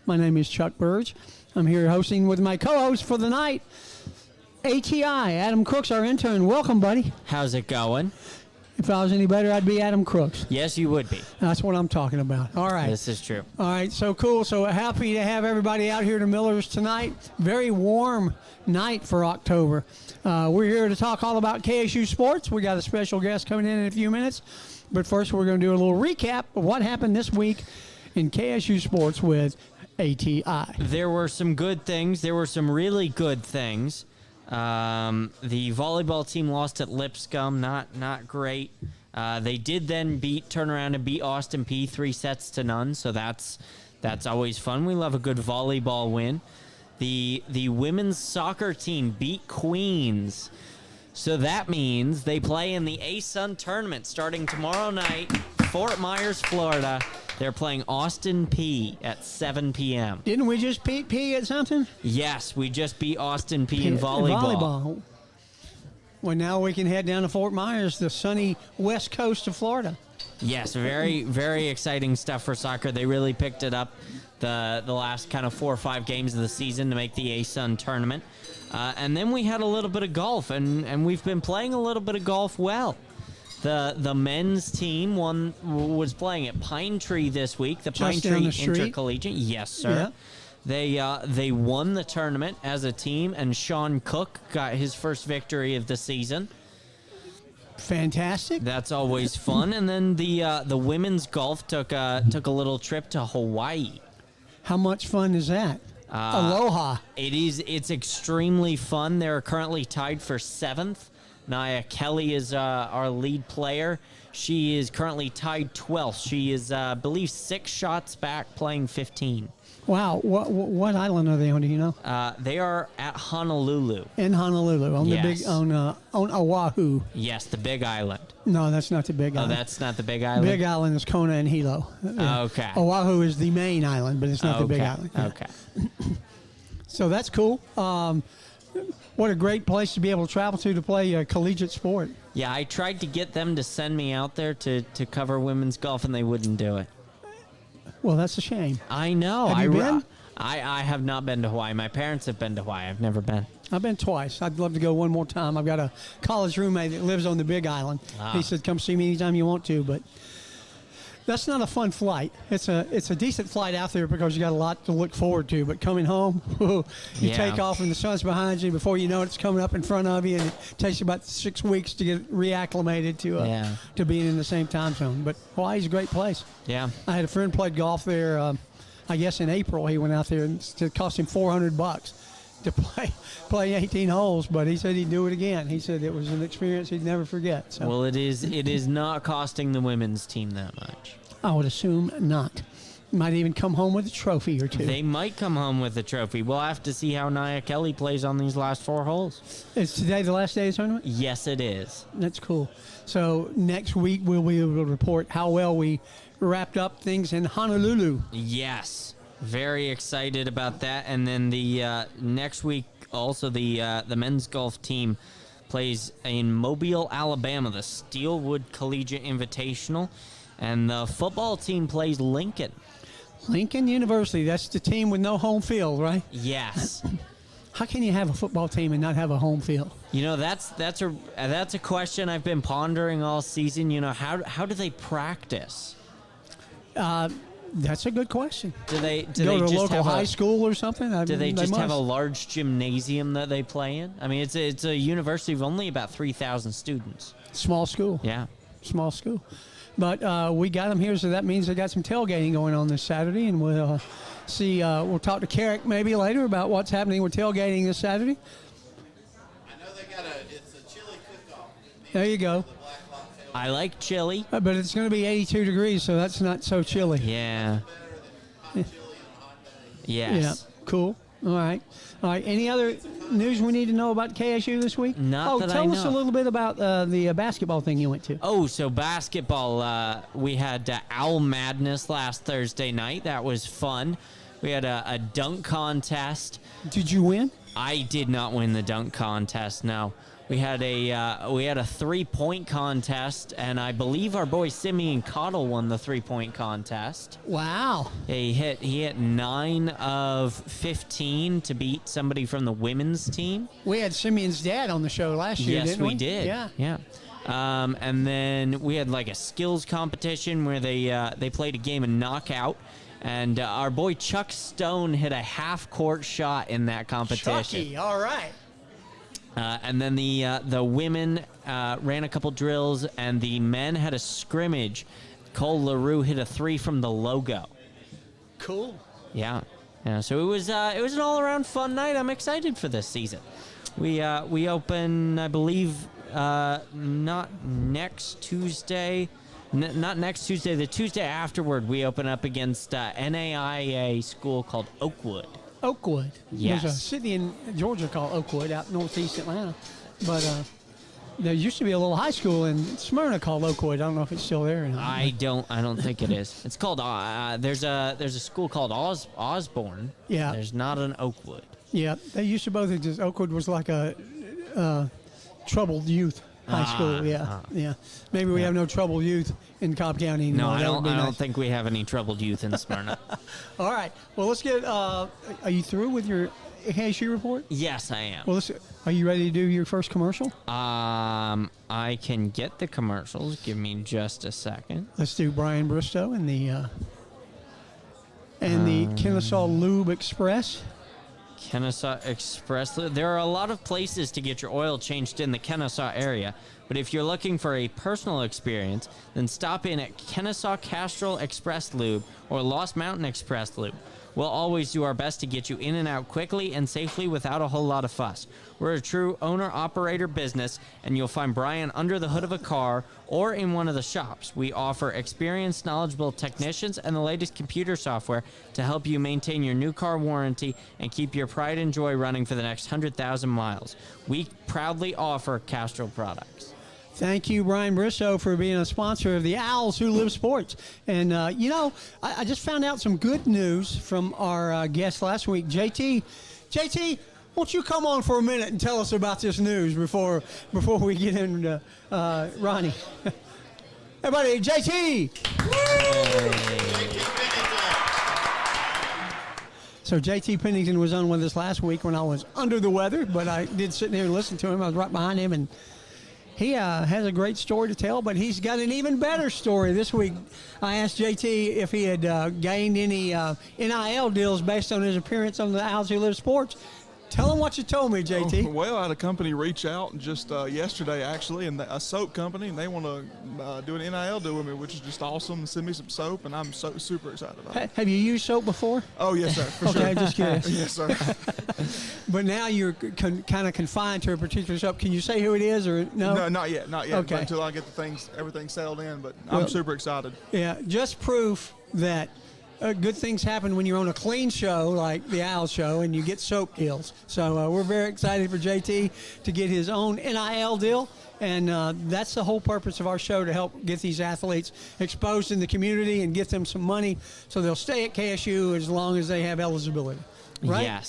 My name is Chuck Burge. I'm here hosting with my co-host for the night, ATI, Adam Crooks, our intern. Welcome, buddy. How's it going? If I was any better, I'd be Adam Crooks. Yes, you would be. That's what I'm talking about. All right. This is true. All right, so cool. So happy to have everybody out here to Miller's tonight. Very warm night for October. We're here to talk all about KSU sports. We got a special guest coming in a few minutes. But first, we're going to do a little recap of what happened this week in KSU sports with ATI. There were some good things. There were some really good things. The volleyball team lost at Lipscomb. Not great. They did then turn around and beat Austin P 3-0. So that's always fun. We love a good volleyball win. The women's soccer team beat Queens. So that means they play in the ASUN tournament starting tomorrow night, Fort Myers, Florida. They're playing Austin P at 7 p.m. Didn't we just beat P at something? Yes, we just beat Austin P in volleyball. Well, now we can head down to Fort Myers, the sunny west coast of Florida. Yes, very, very exciting stuff for soccer. They really picked it up the last kind of 4 or 5 games of the season to make the ASUN tournament. And then we had a little bit of golf, and we've been playing a little bit of golf well. The men's team was playing at Pine Tree this week. The Pine Tree Intercollegiate. Yes, sir. Yeah. They won the tournament as a team, and Sean Cook got his first victory of the season. Fantastic. That's always fun. And then the women's golf took a little trip to Hawaii. How much fun is that? Aloha. It's extremely fun. They're currently tied for 7th. Nia Kelly is our lead player. She is currently tied 12th. She is, I believe, 6 shots back, playing 15. Wow. What island are they on? Do you know? They are at Honolulu. In Honolulu, on the big on Oahu. Yes, the Big Island. No, that's not the Big Island. Oh, that's not the Big Island. Big Island is Kona and Hilo. Okay. Oahu is the main island, but it's not the Big Island. Yeah. Okay. So that's cool. What a great place to be able to travel to play a collegiate sport. Yeah, I tried to get them to send me out there to cover women's golf, and they wouldn't do it. Well, that's a shame. I know. Have you been? I have not been to Hawaii. My parents have been to Hawaii. I've never been. I've been twice. I'd love to go one more time. I've got a college roommate that lives on the Big Island. He said, come see me anytime you want to, but that's not a fun flight. It's a decent flight out there because you got a lot to look forward to. But coming home, you take off and the sun's behind you. Before you know it, it's coming up in front of you, and it takes you about 6 weeks to get reacclimated to being in the same time zone. But Hawaii's a great place. Yeah, I had a friend played golf there. I guess in April he went out there, and it cost him $400 to play 18 holes, but he said he'd do it again. He said it was an experience he'd never forget. So. Well, it is not costing the women's team that much. I would assume not. Might even come home with a trophy or two. They might come home with a trophy. We'll have to see how Nia Kelly plays on these last 4 holes. Is today the last day of the tournament? Yes, it is. That's cool. So next week we'll be able to report how well we wrapped up things in Honolulu. Yes. Very excited about that. And then the next week, also the men's golf team plays in Mobile, Alabama, the Steelwood Collegiate Invitational. And the football team plays Lincoln. Lincoln University. That's the team with no home field, right? Yes. How can you have a football team and not have a home field? You know, that's a question I've been pondering all season. You know, how do they practice? That's a good question. Do they go to just a local have high school or something? Do they just have a large gymnasium that they play in? I mean, it's a university of only about 3,000 students. Small school. Yeah. Small school. But we got them here, so that means they got some tailgating going on this Saturday, and we'll see. We'll talk to Carrick maybe later about what's happening with tailgating this Saturday. I know they got it's a chili cook-off. There you go. I like chili. But it's going to be 82 degrees, so that's not so chilly. Yeah. Better than hot chili on a hot day. Yes. Yeah, cool. All right. Any other news we need to know about KSU this week? Not that I know. Tell us a little bit about the basketball thing you went to. Oh, so basketball. We had Owl Madness last Thursday night. That was fun. We had a dunk contest. Did you win? I did not win the dunk contest, no. We had a 3-point contest, and I believe our boy Simeon Cottle won the 3-point contest. Wow. He hit 9 of 15 to beat somebody from the women's team. We had Simeon's dad on the show last year, Yes, didn't we? we did. Yeah. And then we had like a skills competition where they played a game of knockout, and our boy Chuck Stone hit a half-court shot in that competition. Chucky, all right. And then the women ran a couple drills, and the men had a scrimmage. Cole LaRue hit a 3 from the logo. Cool. Yeah. So it was an all-around fun night. I'm excited for this season. We open, I believe, not next Tuesday. Not next Tuesday. The Tuesday afterward, we open up against NAIA school called Oakwood. Oakwood. Yes. There's a city in Georgia called Oakwood out northeast Atlanta. But there used to be a little high school in Smyrna called Oakwood. I don't know if it's still there or not. I don't think it is. It's called there's a school called Osborne. Yeah. There's not an Oakwood. Yeah, they used to both exist. Oakwood was like a troubled youth high school. Yeah. Maybe we have no troubled youth in Cobb County anymore. No, I That would don't. be I nice. don't think we have any troubled youth in Smyrna. All right. Well, let's get. Are you through with your KSU report? Yes, I am. Well, are you ready to do your first commercial? I can get the commercials. Give me just a second. Let's do Brian Bristow and the Kennesaw Lube Express. Kennesaw Express. There are a lot of places to get your oil changed in the Kennesaw area, but if you're looking for a personal experience, then stop in at Kennesaw Castrol Express Lube or Lost Mountain Express Lube. We'll always do our best to get you in and out quickly and safely without a whole lot of fuss. We're a true owner-operator business, and you'll find Brian under the hood of a car or in one of the shops. We offer experienced, knowledgeable technicians and the latest computer software to help you maintain your new car warranty and keep your pride and joy running for the next 100,000 miles. We proudly offer Castrol products. Thank you, Brian Bristow, for being a sponsor of the Owls Who Live Sports. And, I just found out some good news from our guest last week, JT. JT, won't you come on for a minute and tell us about this news before we get into Ronnie? Everybody, JT! So JT Pennington was on with us last week when I was under the weather, but I did sit there and listen to him. I was right behind him, and he has a great story to tell, but he's got an even better story. This week, I asked JT if he had gained any NIL deals based on his appearance on the Owls Who Live Sports. Tell him what you told me, JT. Oh, well, I had a company reach out just yesterday, actually, and a soap company, and they want to do an NIL deal with me, which is just awesome. Send me some soap, and I'm super excited about it. Have you used soap before? Oh, yes, sir, for Okay, sure. just curious. Yes, sir. But now you're kind of confined to a particular soap. Can you say who it is or no? No, not yet. Okay. Until I get everything settled in, but Well, I'm super excited. Yeah, just proof that good things happen when you're on a clean show like the Owl Show and you get soap deals. So we're very excited for JT to get his own NIL deal. And that's the whole purpose of our show, to help get these athletes exposed in the community and get them some money so they'll stay at KSU as long as they have eligibility. Right?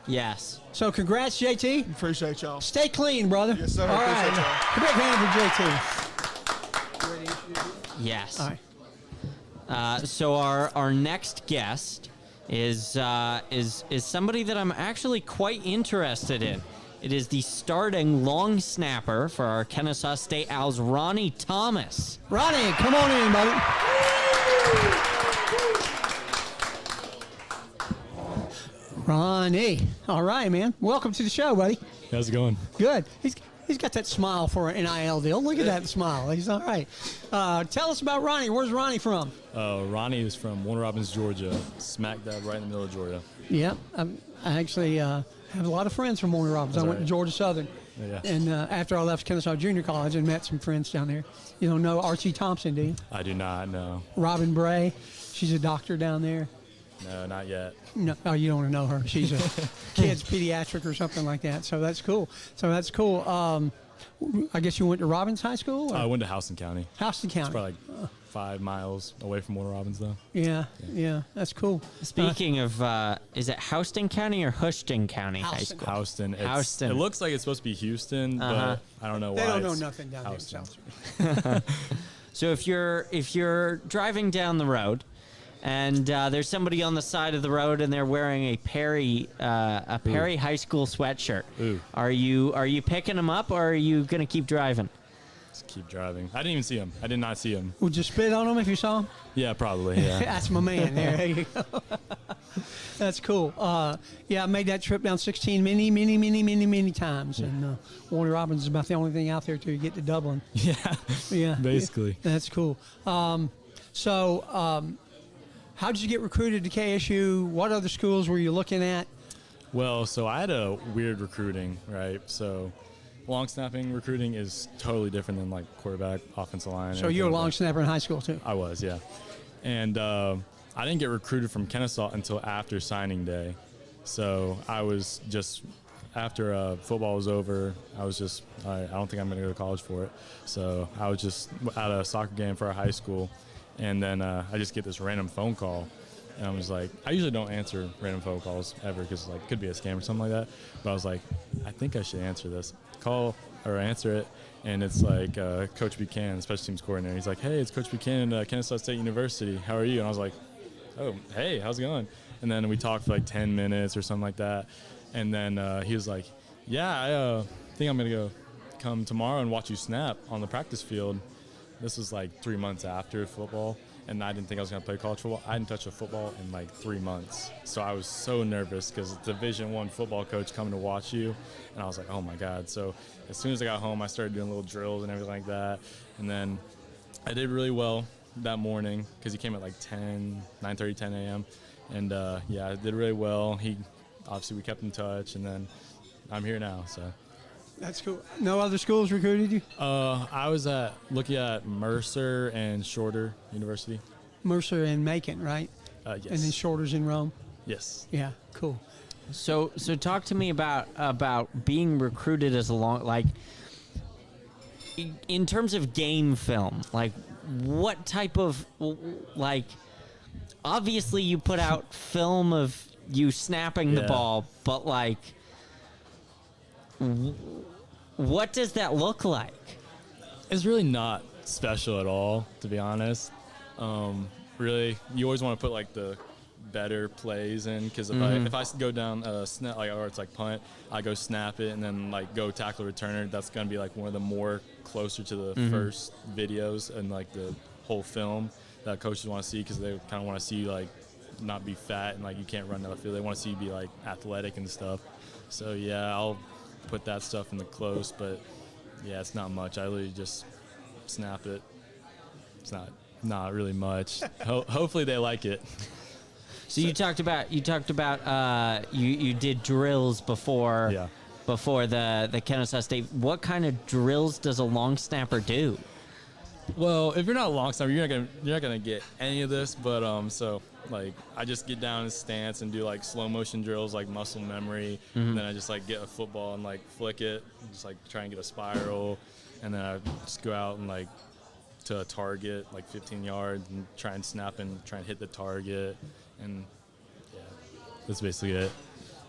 Yes. So congrats, JT. Appreciate y'all. Stay clean, brother. Yes, sir. All Appreciate right. A big hand for JT. Yes. All right. So our next guest is somebody that I'm actually quite interested in. It is the starting long snapper for our Kennesaw State Owls, Ronnie Thomas. Ronnie, come on in, buddy. Ronnie. All right, man. Welcome to the show, buddy. How's it going? Good. He's got that smile for an NIL deal. Look at that smile. He's all right. Tell us about Ronnie. Where's Ronnie from? Ronnie is from Warner Robins, Georgia, smack dab right in the middle of Georgia. Yeah, I actually have a lot of friends from Warner Robins. I went to Georgia Southern. Yeah. And after I left Kennesaw Junior College and met some friends down there. You don't know Archie Thompson, do you? I do not know. Robin Bray. She's a doctor down there. No, not yet. No, oh, you don't want to know her. She's a kid's pediatric or something like that. So that's cool. I guess you went to Robbins High School? Or? I went to Houston County. Houston County. Probably like 5 miles away from Warner Robins, though. Yeah, that's cool. Speaking of, is it Houston County or Houston County High Houston. School? Houston. Houston. It looks like it's supposed to be Houston, but I don't know why. They don't know it's nothing down Houston. there in South Street. So if you're driving down the road, and there's somebody on the side of the road, and they're wearing a Perry High School sweatshirt, Ooh. are you picking them up, or are you gonna keep driving? Just keep driving. I didn't even see him. I did not see him. Would you spit on them if you saw them? Yeah, probably. Yeah. That's my man. There you go. That's cool. Yeah, I made that trip down 16 many times, and Warner Robins is about the only thing out there to get to Dublin. Yeah. Yeah, Basically. that's cool. How did you get recruited to KSU? What other schools were you looking at? Well, so I had a weird recruiting, right? So long snapping recruiting is totally different than like quarterback, offensive line. So you were a long snapper in high school too. I was, yeah. And I didn't get recruited from Kennesaw until after signing day. So I was just, after football was over, I was just, I don't think I'm going to go to college for it. So I was just at a soccer game for a high school. And then I just get this random phone call. And I was like, I usually don't answer random phone calls ever because like it could be a scam or something like that. But I was like, I think I should answer this. Call or answer it. And it's like Coach Buchanan, special teams coordinator. He's like, hey, it's Coach Buchanan, Kennesaw State University. How are you? And I was like, oh, hey, how's it going? And then we talked for like 10 minutes or something like that. And then he was like, yeah, I think I'm going to go come tomorrow and watch you snap on the practice field. This was like 3 months after football, and I didn't think I was going to play college football. I hadn't touched a football in like 3 months. So I was so nervous because it's a Division I football coach coming to watch you. And I was like, oh, my God. So as soon as I got home, I started doing little drills and everything like that. And then I did really well that morning because he came at like 9:30, 10 a.m. And, yeah, I did really well. Obviously, we kept in touch, and then I'm here now, so. That's cool. No other schools recruited you? I was looking at Mercer and Shorter University. Mercer and Macon, right? Yes. And then Shorter's in Rome. Yes. Yeah, cool. So talk to me about being recruited as a in terms of game film, like what type of, like, obviously you put out film of you snapping the ball, but like, what does that look like? It's really not special at all, to be honest. Really, you always want to put like the better plays in because if I go down snap, like, or it's like punt, I go snap it and then like go tackle returner. That's gonna be like one of the more closer to the first videos and like the whole film that coaches want to see because they kind of want to see you like not be fat and like you can't run down the field. They want to see you be like athletic and stuff. So yeah, I'll put that stuff in the close, but yeah, it's not much. I literally just snap it. It's not really much. Hopefully they like it. So you talked about you did drills before the Kennesaw State. What kind of drills does a long snapper do? Well, if you're not a long snapper, you're not gonna get any of this. But so like I just get down in stance and do like slow motion drills, like muscle memory, and then I just like get a football and like flick it, and just like try and get a spiral, and then I just go out and like to a target like 15 yards and try and snap and try and hit the target, and yeah, that's basically it.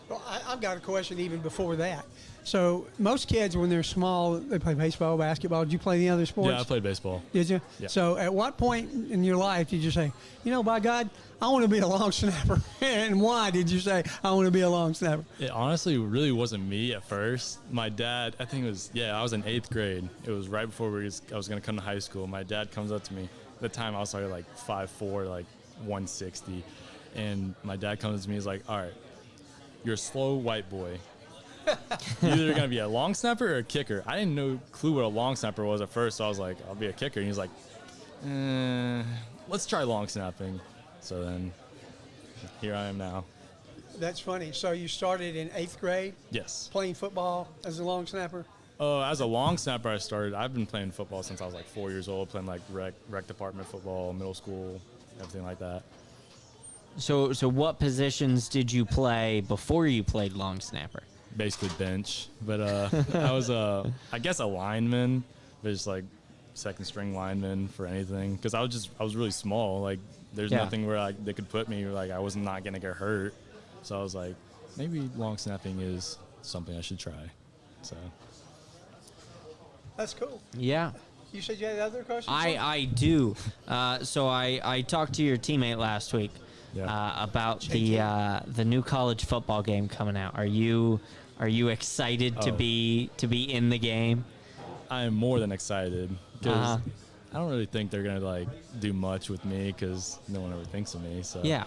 Well, I've got a question even before that. So most kids, when they're small, they play baseball, basketball. Did you play any other sports? Yeah, I played baseball. Did you? Yeah. So at what point in your life did you say, you know, by God, I want to be a long snapper? And why did you say, I want to be a long snapper? It honestly really wasn't me at first. My dad, I think it was, I was in 8th grade. It was right before I was going to come to high school. My dad comes up to me. At the time, I was like 5'4", like 160. And my dad comes to me, he's like, all right, you're a slow white boy. You're either going to be a long snapper or a kicker. I didn't know clue what a long snapper was at first, so I was like, I'll be a kicker. And he's like, let's try long snapping. So then here I am now. That's funny. So you started in 8th grade? Yes. Playing football as a long snapper? As a long snapper, I've been playing football since I was like 4 years old, playing like rec department football, middle school, everything like that. So what positions did you play before you played long snapper? Basically bench, but I was I guess a lineman, but just like second string lineman for anything because I was really small. Like there's nothing where they could put me. Like I was not gonna get hurt. So I was like, maybe long snapping is something I should try. So That's cool. Yeah. You said you had other questions? I do. So I talked to your teammate last week about the new college football game coming out. Are you excited to be in the game? I am more than excited because I don't really think they're gonna like do much with me because no one ever thinks of me. So Yeah.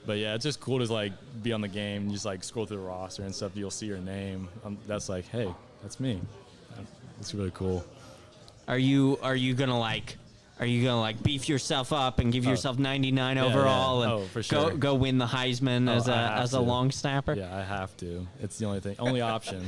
But yeah, it's just cool to like be on the game and just like scroll through the roster and stuff. You'll see your name. That's like, hey, that's me. It's really cool. Are you gonna beef yourself up and give yourself 99 overall and for sure. go win the Heisman as a long snapper? Yeah, I have to. It's the only option.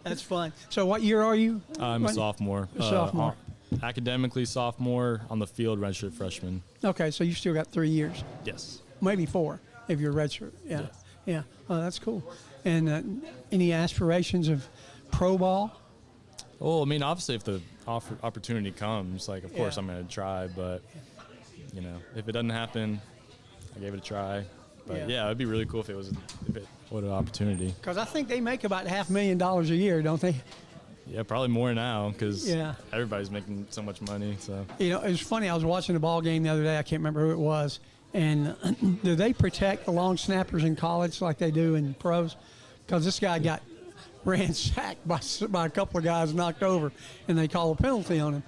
That's fun. So what year are you? I'm a sophomore. Sophomore. Academically sophomore, on the field redshirt freshman. Okay, so you still got 3 years. Yes. Maybe 4 if you're redshirt. Yeah. Yes. Yeah. Oh, that's cool. And any aspirations of pro ball? Well, I mean, obviously, if the opportunity comes, like, of course, Yeah. I'm going to try. But, if it doesn't happen, I gave it a try. But, yeah, it'd be really cool what an opportunity. Because I think they make about $500,000 a year, don't they? Yeah, probably more now because Yeah. everybody's making so much money. So You know, it was funny. I was watching a ball game the other day. I can't remember who it was. And do they protect the long snappers in college like they do in pros? Because this guy got ransacked by a couple of guys knocked over, and they call a penalty on him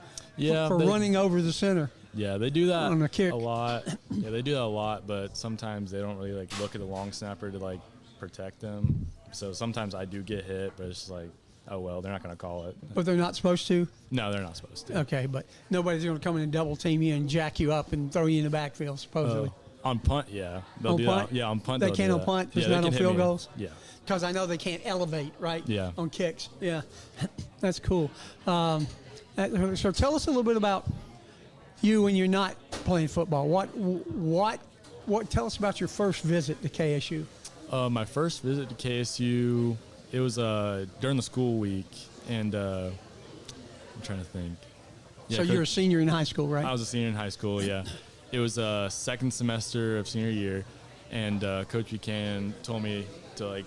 for running over the center. Yeah, they do that On a kick. a lot. Yeah, they do that a lot, but sometimes they don't really like look at the long snapper to like protect them. So sometimes I do get hit, but it's just like, oh well, they're not going to call it. But they're not supposed to? No, they're not supposed to. Okay, but nobody's going to come in and double team you and jack you up and throw you in the backfield, supposedly. On punt, yeah. They'll On do punt? that. Yeah, on punt They they'll can't do on that. punt, just Yeah, they not on can hit field me. goals? Yeah. Because I know they can't elevate, right? Yeah. On kicks. Yeah. That's cool. So tell us a little bit about you when you're not playing football. What? Tell us about your first visit to KSU. My first visit to KSU, it was during the school week, and I'm trying to think. Yeah, So you're a senior in high school, right? I was a senior in high school, yeah. It was second semester of senior year, and Coach Buchanan told me to, like,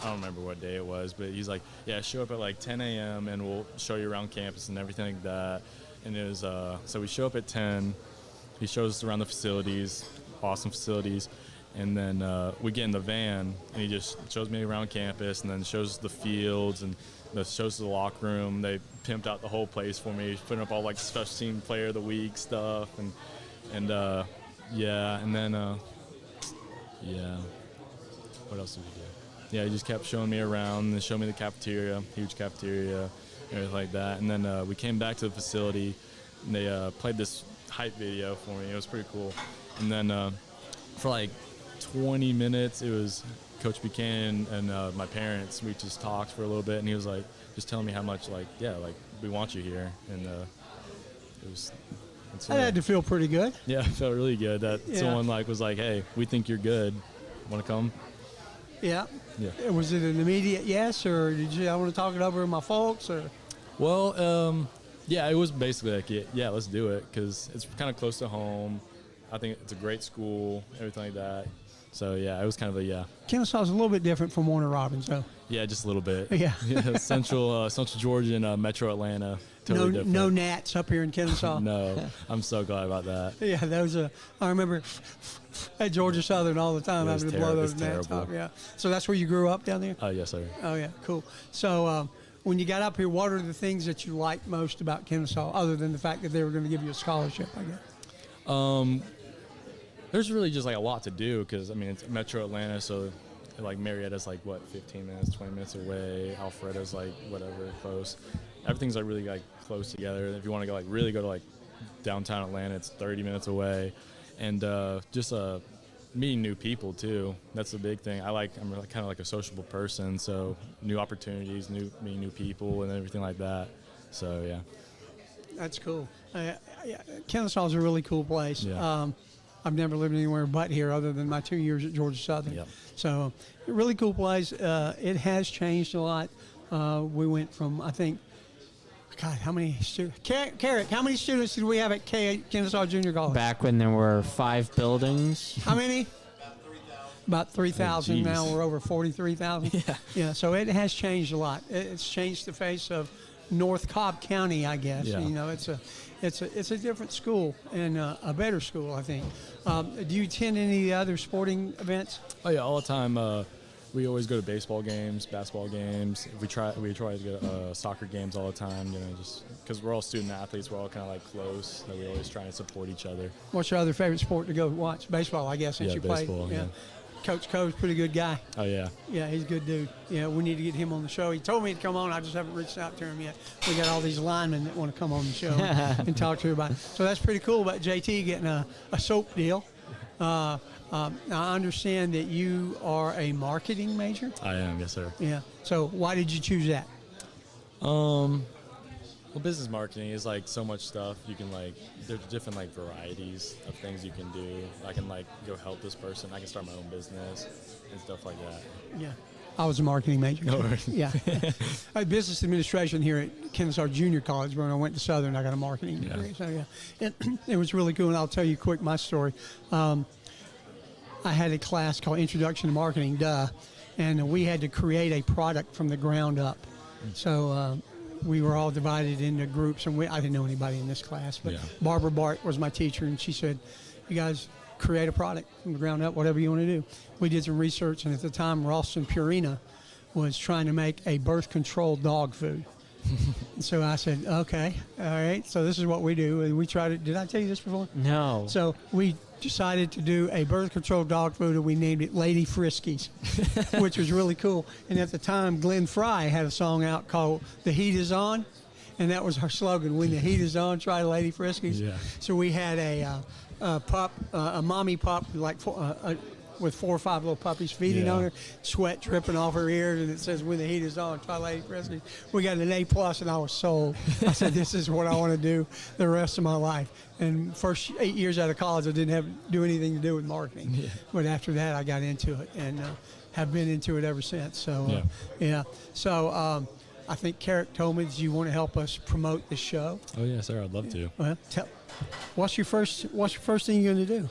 I don't remember what day it was, but he's like, yeah, show up at like 10 a.m. and we'll show you around campus and everything like that. And it was, so we show up at 10. He shows us around the facilities, awesome facilities. And then we get in the van, and he just shows me around campus and then shows us the fields and shows the locker room. They pimped out the whole place for me, putting up all like special team player of the week stuff. And yeah, and then, yeah, what else did we do? Yeah, he just kept showing me around and showed me the cafeteria, huge cafeteria, everything like that. And then we came back to the facility, and they played this hype video for me. It was pretty cool. And then for like 20 minutes, it was Coach Buchanan and my parents. We just talked for a little bit, and he was like, just telling me how much, like, yeah, like, we want you here. And it was... That had to feel pretty good. Yeah, it felt really good that someone like was like, hey, we think you're good. Want to come? Yeah. Yeah. Was it an immediate yes, or did you? I want to talk it over with my folks, or? Well, yeah, it was basically like, yeah, let's do it because it's kind of close to home. I think it's a great school, everything like that. So yeah, it was kind of a yeah. Kennesaw is a little bit different from Warner Robins, though. Yeah, just a little bit. Yeah. Central Georgia and Metro Atlanta. Totally different. No gnats up here in Kennesaw. No, I'm so glad about that. Yeah, those I remember at Georgia Southern all the time It having was to blow those it's gnats terrible. off. Yeah. So that's where you grew up down there? Yes, sir. Oh yeah, cool. So when you got up here, what are the things that you liked most about Kennesaw, other than the fact that they were going to give you a scholarship, I guess? There's really just like a lot to do because I mean it's Metro Atlanta, so like Marietta's like what 15 minutes, 20 minutes away. Alphareta's like whatever close. Everything's like really like close together. If you want to go like really go to like downtown Atlanta, it's 30 minutes away, and just meeting new people too. That's the big thing. I'm really kind of like a sociable person, so new opportunities, meeting new people, and everything like that. So yeah. That's cool. Kennesaw is a really cool place. Yeah. I've never lived anywhere but here other than my 2 years at Georgia Southern. Yep. So, a really cool place. It has changed a lot. We went from, I think, God, how many students? Carrick, how many students did we have at Kennesaw Junior College? Back when there were 5 buildings. How many? About 3,000. Oh, Now geez. we're over 43,000. Yeah. So it has changed a lot. It's changed the face of North Cobb County, I guess. Yeah. You know, it's a different school and a better school, I think. Do you attend any of the other sporting events? Oh yeah, all the time. We always go to baseball games, basketball games. We try to go to soccer games all the time. You know, just because we're all student athletes, we're all kind of like close. So we always try to support each other. What's your other favorite sport to go watch? Baseball, I guess, since Yeah, you baseball, played. yeah. Coach Coe's a pretty good guy. Oh yeah. Yeah, he's a good dude. Yeah, we need to get him on the show. He told me to come on. I just haven't reached out to him yet. We got all these linemen that want to come on the show and talk to you about it. So that's pretty cool about JT getting a soap deal. Now, I understand that you are a marketing major. I am, yes sir. Yeah. So why did you choose that? Well, business marketing is like so much stuff. You can like, there's different like varieties of things you can do. I can like go help this person. I can start my own business and stuff like that. Yeah. I was a marketing major. Oh, really? Yeah. I had business administration here at Kennesaw Junior College. When I went to Southern, I got a marketing degree. So, yeah. It was really cool, and I'll tell you quick my story. I had a class called Introduction to Marketing, and we had to create a product from the ground up. So we were all divided into groups, and I didn't know anybody in this class, but Yeah. Barbara Bart was my teacher, and she said, you guys create a product from the ground up, whatever you want to do. We did some research, and at the time, Ralston Purina was trying to make a birth control dog food. And so I said, okay, all right, so this is what we do. And we tried it. Did I tell you this before? No. So we decided to do a birth control dog food, and we named it Lady Friskies, which was really cool. And at the time, Glenn Fry had a song out called The Heat Is On, and that was our slogan, when the heat is on, try Lady Friskies. Yeah. So we had a pup, a mommy pup, like with 4 or 5 little puppies feeding Yeah. on her, sweat dripping off her ears, and it says, when the heat is on, try Lady Friskies. We got an A+, and I was sold. I said, this is what I want to do the rest of my life. And first 8 years out of college, I didn't do anything to do with marketing. Yeah. But after that, I got into it, and have been into it ever since. So, yeah. So I think Carrick told me that you want to help us promote the show. Oh yeah, sir. I'd love to. Well, what's your first thing you're going to do?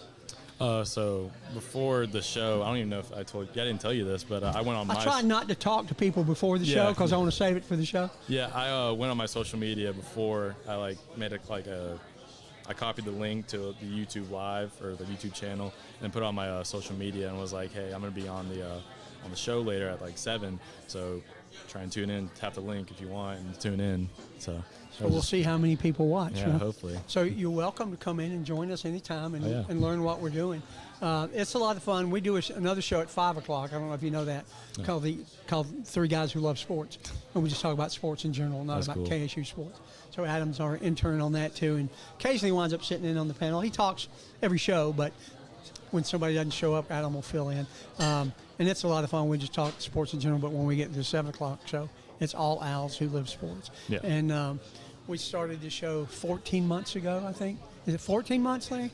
So before the show, I don't even know if I told you. I didn't tell you this, but I went on I try not to talk to people before the show because I want to save it for the show. Yeah, I went on my social media before I made I copied the link to the YouTube Live or the YouTube channel and put it on my social media and was like, hey, I'm gonna be on the show later at 7. So try and tune in. Tap the link if you want and tune in. So we'll see how many people watch. Yeah, hopefully. So you're welcome to come in and join us anytime and learn what we're doing. It's a lot of fun. We do another show at 5 o'clock. I don't know if you know that. No. Called Three Guys Who Love Sports. And we just talk about sports in general, not That's about cool. KSU sports. So Adam's our intern on that too, and occasionally winds up sitting in on the panel. He talks every show, but when somebody doesn't show up, Adam will fill in. And it's a lot of fun. We just talk sports in general, but when we get to the 7 o'clock show, it's all Owls Who Live Sports. Yeah. And we started the show 14 months ago, I think. Is it 14 months, Larry?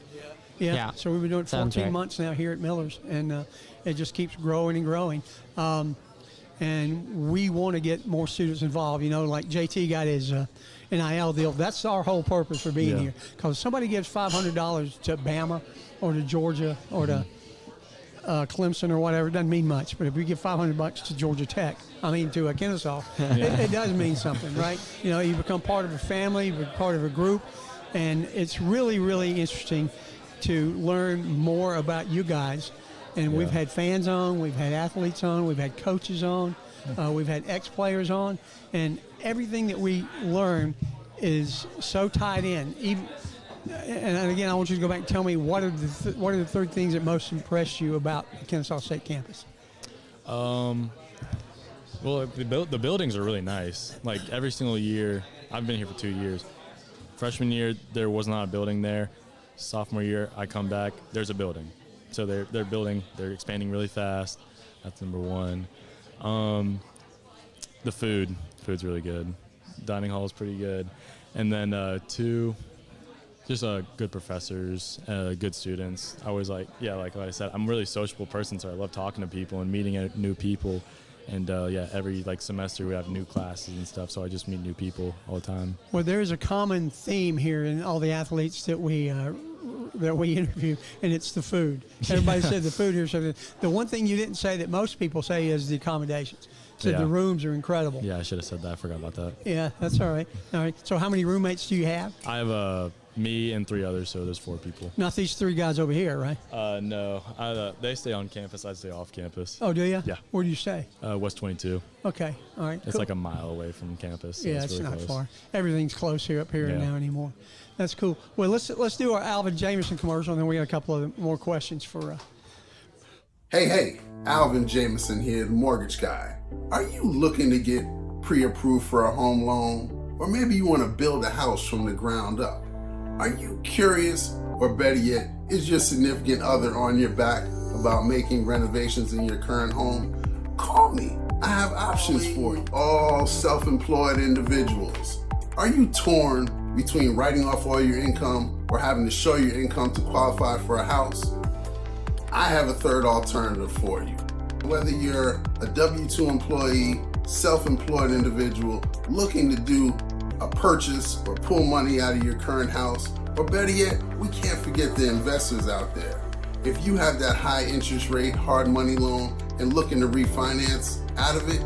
Yeah. So we've been doing it 14 months now here at Miller's, and it just keeps growing and growing. And we want to get more students involved. You know, like JT got his NIL deal. That's our whole purpose for being here. Because if somebody gives $500 to Bama or to Georgia or to Clemson or whatever, it doesn't mean much. But if we give $500 to Georgia Tech, to Kennesaw, it does mean something, right? You know, you become part of a family, you become part of a group, and it's really, really interesting to learn more about you guys. And we've had fans on, we've had athletes on, we've had coaches on, we've had ex-players on, and everything that we learn is so tied in. And again, I want you to go back and tell me what are the 3 things that most impressed you about the Kennesaw State campus? Well, the buildings are really nice. Like every single year, I've been here for 2 years. Freshman year, there was not a building there. Sophomore year, I come back, there's a building. So they're building, they're expanding really fast. That's number 1. The food's really good. Dining hall is pretty good. And then 2, just good professors, good students. I always like I said, I'm a really sociable person, so I love talking to people and meeting new people And every semester we have new classes and stuff, so I just meet new people all the time. Well, there's a common theme here in all the athletes that we interview, and it's the food. Everybody said the food here. So the one thing you didn't say that most people say is the accommodations. Said the rooms are incredible. Yeah, I should have said that. I forgot about that. Yeah, that's all right. All right. So how many roommates do you have? I have me and 3 others, so there's 4 people. Not these 3 guys over here, right? No, they stay on campus. I stay off campus. Oh, do you? Yeah. Where do you stay? West 22. Okay. All right. It's cool. like a mile away from campus. So Yeah, it's it's really not close. far. Everything's close here up here Yeah. now anymore. That's cool. Well, let's do our Alvin Jameson commercial, and then we got a couple of more questions for. Hey, Alvin Jameson here, the mortgage guy. Are you looking to get pre-approved for a home loan? Or maybe you want to build a house from the ground up? Are you curious, or better yet, is your significant other on your back about making renovations in your current home? Call me. I have options for you. All self-employed individuals. Are you torn between writing off all your income or having to show your income to qualify for a house? I have a third alternative for you. Whether you're a W-2 employee, self-employed individual looking to do a purchase or pull money out of your current house, or better yet, we can't forget the investors out there. If you have that high interest rate, hard money loan and looking to refinance out of it,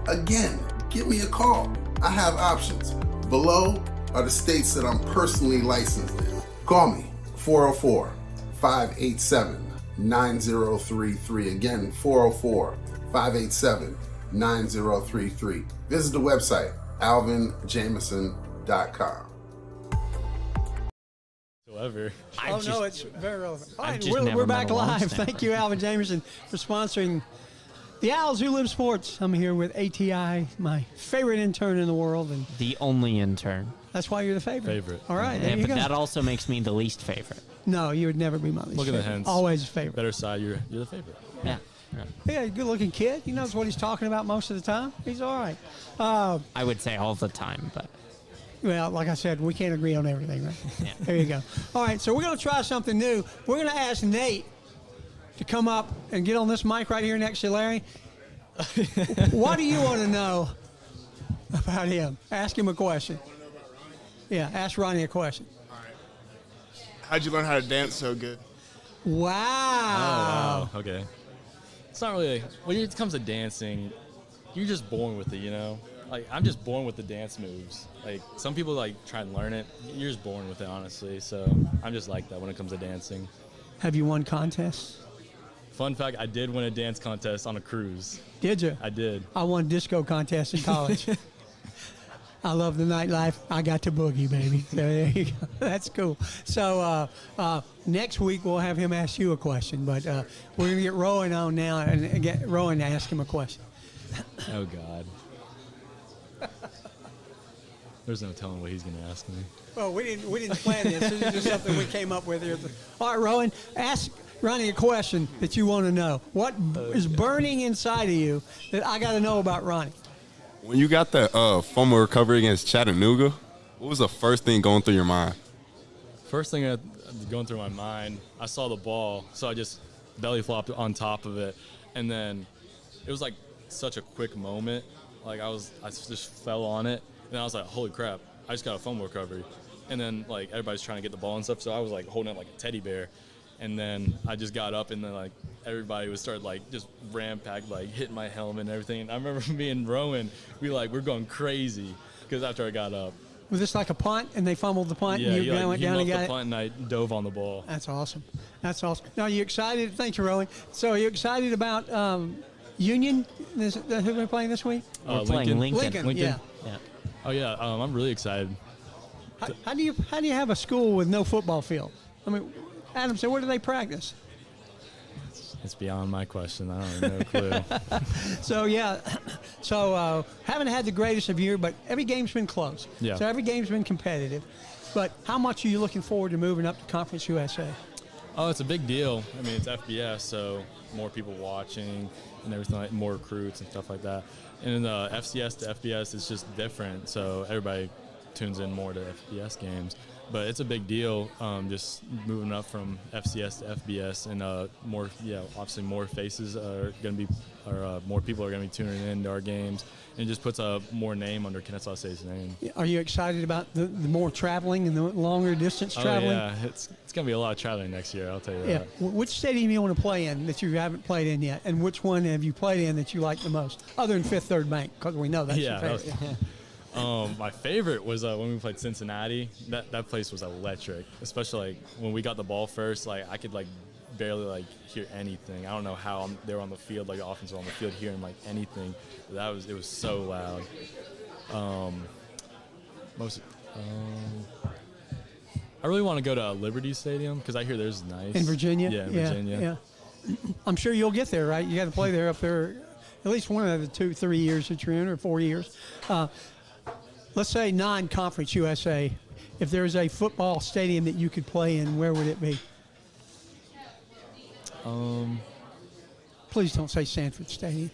again, give me a call. I have options. Below are the states that I'm personally licensed in. Call me, 404-587-9033. Again, 404-587-9033. Visit the website, alvinjameson.com. However, It's very relevant. All I've right, just never we're met back a long live. snapper. Thank you, Alvin Jameson, for sponsoring the Owls Who Live Sports. I'm here with ATI, my favorite intern in the world, and The only intern. that's why you're the favorite. All right, there Yeah, you but go. that also makes me the least favorite. No, you would never be my least Look at the favorite. hens. Always a favorite. better side, you're the favorite. Yeah. Yeah, good-looking kid. He knows what he's talking about most of the time. He's all right. I would say all the time, but Well, like I said, we can't agree on everything, right? Yeah. There you go. All right, so we're going to try something new. We're going to ask Nate to come up and get on this mic right here next to Larry. What do you want to know about him? Ask him a question. Yeah, ask Ronnie a question. How'd you learn how to dance so good? Wow. Oh, wow. Okay. It's not really when it comes to dancing, you're just born with it, you know. Like I'm just born with the dance moves. Like some people try and learn it. You're just born with it, honestly. So I'm just like that when it comes to dancing. Have you won contests? Fun fact: I did win a dance contest on a cruise. Did you? I did. I won disco contests in college. I love the nightlife. I got to boogie, baby. So there you go. That's cool. So next week we'll have him ask you a question, but we're going to get Rowan on now and get Rowan to ask him a question. Oh God. There's no telling what he's gonna ask me. Well, we didn't plan this. This is just something we came up with here. All right, Rowan, ask Ronnie a question that you want to know. What is burning inside of you that I got to know about Ronnie? When you got that fumble recovery against Chattanooga, what was the first thing going through your mind? First thing that was going through my mind, I saw the ball, so I just belly flopped on top of it, and then it was like such a quick moment. Like I just fell on it, and I was like, holy crap, I just got a fumble recovery. And then like everybody's trying to get the ball and stuff, so I was like holding it like a teddy bear. And then I just got up, and then like everybody was started like just rampacked, like hitting my helmet and everything. And I remember me and Rowan, we're going crazy because after I got up. Was this like a punt and they fumbled the punt Yeah, and you he went down and muffed got the it? punt and I dove on the ball. That's awesome. That's awesome. Now, are you excited? Thank you, Rowan. So are you excited about Union? Who we're playing this week? we're playing Lincoln. Yeah. Yeah. Oh yeah, I'm really excited. How do you have a school with no football field? I mean, Adam said, where do they practice? It's beyond my question. I don't have no clue. So, yeah. So, haven't had the greatest of year, but every game's been close. Yeah. So, every game's been competitive. But how much are you looking forward to moving up to Conference USA? Oh, it's a big deal. I mean, it's FBS, so more people watching and everything, like more recruits and stuff like that. And FCS to FBS is just different, so everybody tunes in more to FBS games. But it's a big deal, just moving up from FCS to FBS, and more, obviously more faces are going to be, or more people are going to be tuning into our games, and it just puts a more name under Kennesaw State's name. Are you excited about the more traveling and the longer distance traveling? Oh yeah, it's going to be a lot of traveling next year. I'll tell you that. Which stadium you want to play in that you haven't played in yet, and which one have you played in that you like the most, other than Fifth Third Bank, because we know that's your favorite. My favorite was when we played Cincinnati. That place was electric, especially like when we got the ball first. Like I could like barely like hear anything. I don't know how they were on the field, like the offense was on the field hearing like anything. But it was so loud. I really want to go to Liberty Stadium because I hear theirs is nice. In Virginia? Yeah, in Virginia. Yeah. I'm sure you'll get there, right? You got to play there up there at least one of the 2-3 years that you're in, or 4 years. Let's say non-conference USA. If there's a football stadium that you could play in, where would it be? Please don't say Sanford Stadium.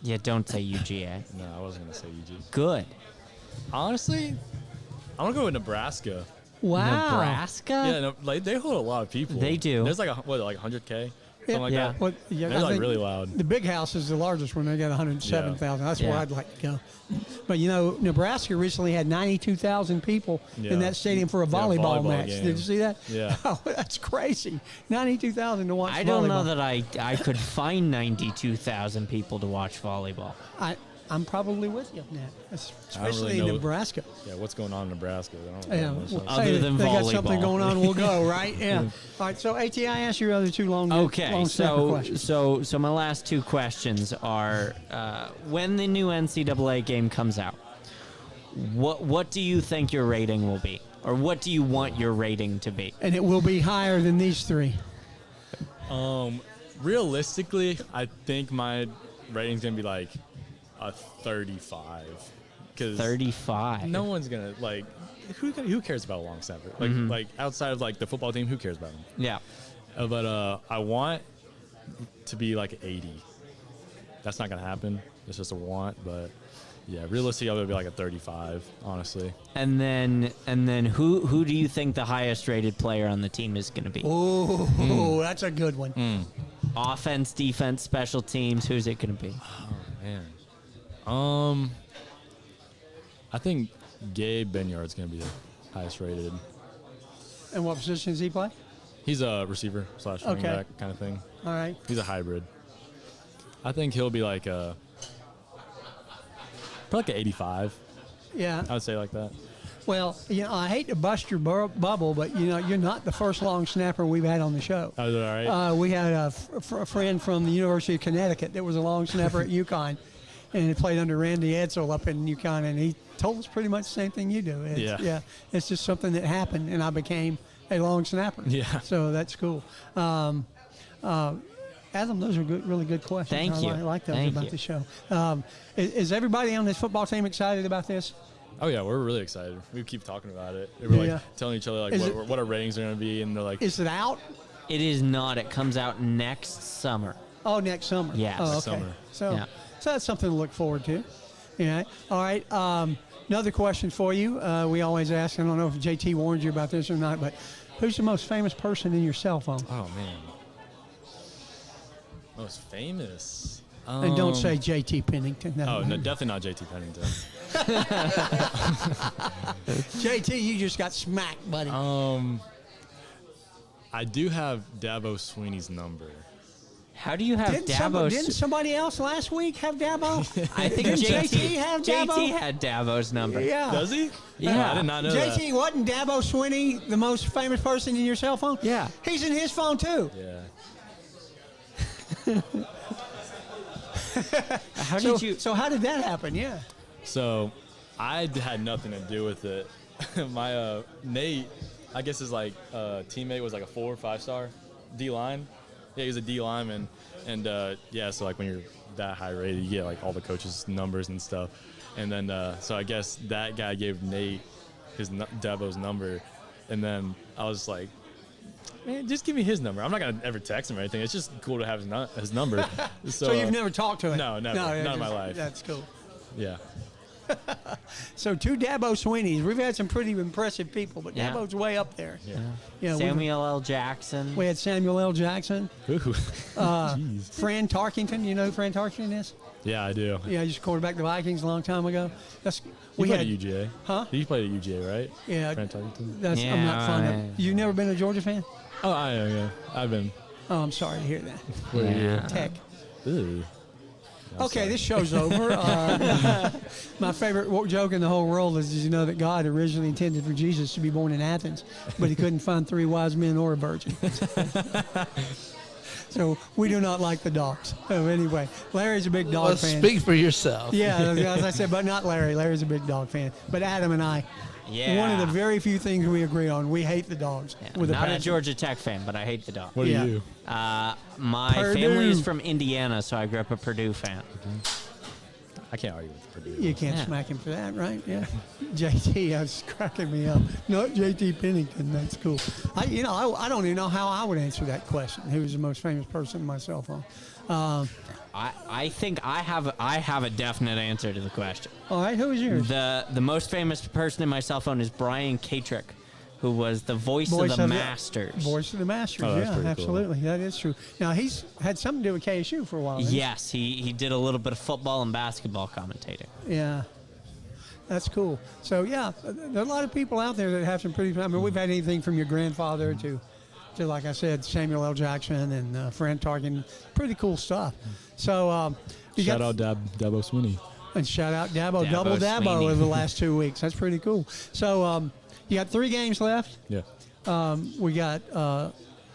Yeah, don't say UGA. No, I wasn't going to say UG. Good. Honestly, I want to go with Nebraska. Wow. Nebraska? Yeah, no, like they hold a lot of people. They do. There's like 100K, something like that. Well, They're I like think really loud. The big house is the largest one. They got 107,000. That's where Yeah. I'd like to go. But Nebraska recently had 92,000 people in that stadium for a volleyball match. game. Did you see that? Yeah. Oh, that's crazy. 92,000 to watch volleyball. I don't know that I could find 92,000 people to watch volleyball. I'm probably with you on that, especially really know- Nebraska. Yeah, what's going on in Nebraska? I don't Yeah, know much. well, Other hey, than they got something volleyball. going on, we'll go, right? Yeah. All right, so AT, I asked your other two long snapper questions. so my last two questions are: when the new NCAA game comes out, what do you think your rating will be, or what do you want your rating to be? And it will be higher than these three. Realistically, I think my rating's gonna be like a 35. 35. No one's gonna like. Who cares about a long snapper? Like outside of like the football team, who cares about them? Yeah. But I want to be like 80. That's not gonna happen. It's just a want, but yeah, realistically, I'll be like a 35, honestly. And then who do you think the highest rated player on the team is going to be? Oh, that's a good one. Offense, defense, special teams. Who's it going to be? Oh man. I think Gabe Benyard's gonna be the highest rated. And what position does he play? He's a receiver / running back kind of thing. All right. He's a hybrid. I think he'll be like probably like an 85. Yeah. I would say like that. Well, I hate to bust your bubble, but you're not the first long snapper we've had on the show. Oh, is it all right? We had a friend from the University of Connecticut that was a long snapper at UConn, and he played under Randy Edsel up in UConn, and he told us pretty much the same thing you do. It's just something that happened, and I became a long snapper. Yeah. So that's cool. Adam, those are really good questions. Thank you. I like those Thank about you. the show. Is everybody on this football team excited about this? Oh yeah, we're really excited. We keep talking about it. We're like telling each other like what our ratings are gonna be, and they're like, Is it out? It is not. It comes out next summer. Oh, next summer. Yes. Oh, okay. Next summer. So that's something to look forward to. Yeah. All right. Another question for you. We always ask. I don't know if JT warned you about this or not, but who's the most famous person in your cell phone? oh man, most famous. And don't say JT Pennington. Oh no, definitely not JT Pennington. JT, you just got smacked, buddy. I do have Dabo Sweeney's number. How do you have Didn't somebody else last week have Dabo? I think Didn't JT have Dabo? JT had Dabo's number. Yeah. Does he? Yeah. I did not know that. JT, wasn't Dabo Sweeney the most famous person in your cell phone? Yeah. He's in his phone too. Yeah. So how did that happen? Yeah. So I had nothing to do with it. My Nate, I guess his like teammate was like a 4 or 5 star D line. Yeah, he was a D lineman, and so like when you're that high rated, you get like all the coaches' numbers and stuff. And then so I guess that guy gave Nate Dabo's number, and then I was like, man, just give me his number. I'm not gonna ever text him or anything. It's just cool to have his number. So you've never talked to him? No, never. Not in my life. That's cool. Yeah. So 2 Dabo Sweeneys. We've had some pretty impressive people, but Yeah. Dabo's way up there. Yeah. Samuel L. Jackson. We had Samuel L. Jackson. Ooh. Jeez. Fran Tarkington. You know who Fran Tarkington is? Yeah, I do. Yeah, he used to quarterback the Vikings a long time ago. He played at UGA. Huh? He played at UGA, right? Yeah. Fran Tarkington? I'm not fond of. You never been a Georgia fan? Oh, I am, yeah. I've been. Oh, I'm sorry to hear that. What are you? Tech. Ooh. Okay, this show's over. My favorite joke in the whole world is, did you know that God originally intended for Jesus to be born in Athens, but he couldn't find 3 wise men or a virgin. So we do not like the dogs. So anyway, Larry's a big dog fan. Speak for yourself. Yeah, as I said, but not Larry. Larry's a big dog fan. But Adam and I, one of the very few things we agree on, we hate the dogs. With Not a passion. Georgia Tech fan, but I hate the dog. What Yeah. are you? My Purdue. family is from Indiana, so I grew up a Purdue fan. I can't argue with Purdue. You can't Yeah. smack him for that, right? Yeah. JT, that's cracking me up. Not JT Pennington. That's cool. I don't even know how I would answer that question. Who's the most famous person on my cell phone? I think I have a definite answer to the question. All right, who is yours? The most famous person in my cell phone is Brian Katrick, who was the voice of the Masters. Voice of the Masters, Oh, that's yeah, pretty cool. absolutely. That is true. Now, he's had something to do with KSU for a while. hasn't he? Yes, he did a little bit of football and basketball commentating. Yeah. That's cool. So, yeah, there are a lot of people out there that have some pretty – I mean, we've had anything from your grandfather to like I said, Samuel L. Jackson and Fran Tarkin. Pretty cool stuff. So, Shout out Dabo Sweeney. And shout out Dabo. Dabo Double Dabo Sweeney. over the last 2 weeks. That's pretty cool. So, you got 3 games left. Yeah. We got,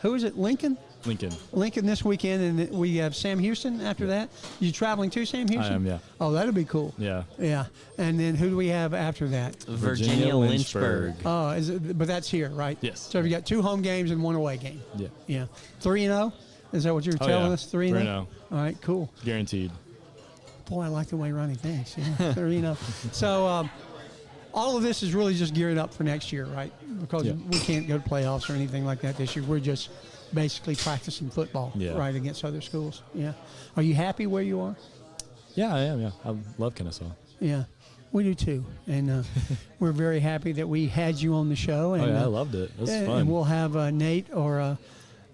who is it, Lincoln Lincoln. this weekend, and we have Sam Houston after that. You traveling to Sam Houston? I am, yeah. Oh, that'll be cool. Yeah. Yeah. And then who do we have after that? Virginia Lynchburg. Oh, but that's here, right? Yes. So we got 2 home games and 1 away game. Yeah. Yeah. 3-0? Is that what you're Oh, telling yeah. us? 3-0? 3-0. All right, cool. Guaranteed. Boy, I like the way Ronnie thinks. Yeah, 3-0. So all of this is really just gearing up for next year, right? Because we can't go to playoffs or anything like that this year. We're just basically practicing football, right, against other schools. Yeah. Are you happy where you are? Yeah, I am. Yeah, I love Kennesaw. Yeah, we do too, and we're very happy that we had you on the show. And, I loved it. It was fun. And we'll have Nate or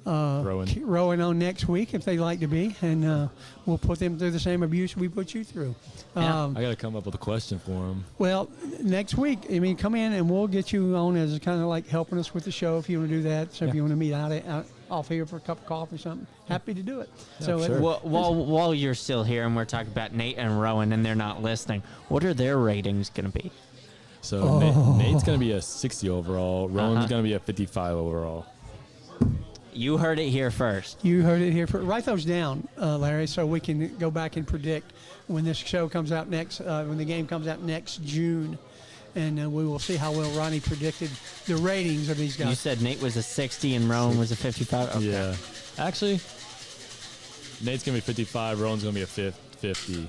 Rowan on next week if they'd like to be, and we'll put them through the same abuse we put you through. I got to come up with a question for him. Well, next week, I mean, come in and we'll get you on as kind of like helping us with the show if you want to do that. So if you want to meet out off here for a cup of coffee or something, happy to do it. Yeah, So sure. While you're still here and we're talking about Nate and Rowan and they're not listening, what are their ratings going to be? So Nate's going to be a 60 overall. Rowan's going to be a 55 overall. You heard it here first. You heard it here. Write those down, Larry, so we can go back and predict when this show comes out next, when the game comes out next June. And we will see how well Ronnie predicted the ratings of these guys. You said Nate was a 60 and Rowan was a 55? Okay. Yeah. Actually, Nate's going to be 55. Rowan's going to be a 50.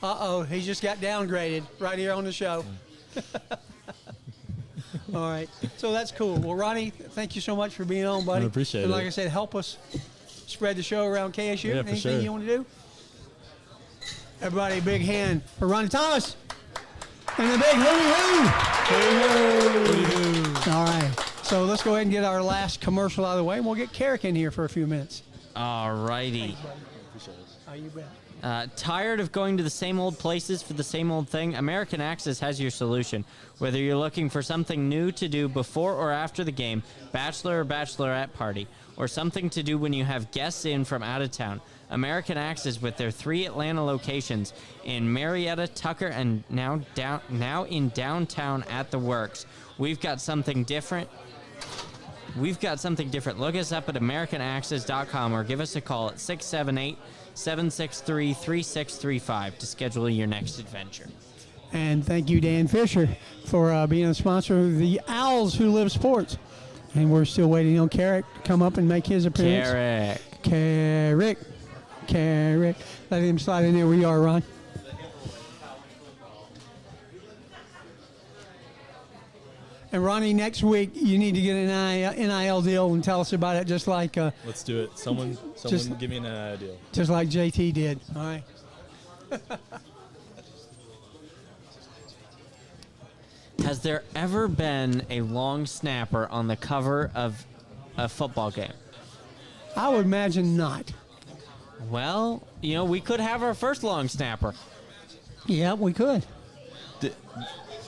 Uh-oh, he just got downgraded right here on the show. All right, so that's cool. Well, Ronnie, thank you so much for being on, buddy. I appreciate and like it. I said, help us spread the show around KSU. Yeah, for Anything sure. you want to do? Everybody, a big hand for Ronnie Thomas. And a big hoo-hoo. Hoo-hoo. All right, so let's go ahead and get our last commercial out of the way, and we'll get Carrick in here for a few minutes. All righty. Oh, you bet. Tired of going to the same old places for the same old thing? American Access has your solution. Whether you're looking for something new to do before or after the game, bachelor or bachelorette party, or something to do when you have guests in from out of town, American Access with their 3 Atlanta locations in Marietta, Tucker, and now in downtown at the Works. We've got something different. Look us up at AmericanAccess.com or give us a call at 678-763-3635 to schedule your next adventure. And thank you, Dan Fisher, for being a sponsor of the Owls Who Live Sports. And we're still waiting on Carrick to come up and make his appearance. Carrick. Let him slide in there where you are, Ron. And Ronnie, next week you need to get an NIL deal and tell us about it, just like Let's do it. Someone give me an idea. just like JT did. All right. Has there ever been a long snapper on the cover of a football game? I would imagine not. Well, we could have our first long snapper. Yeah, we could.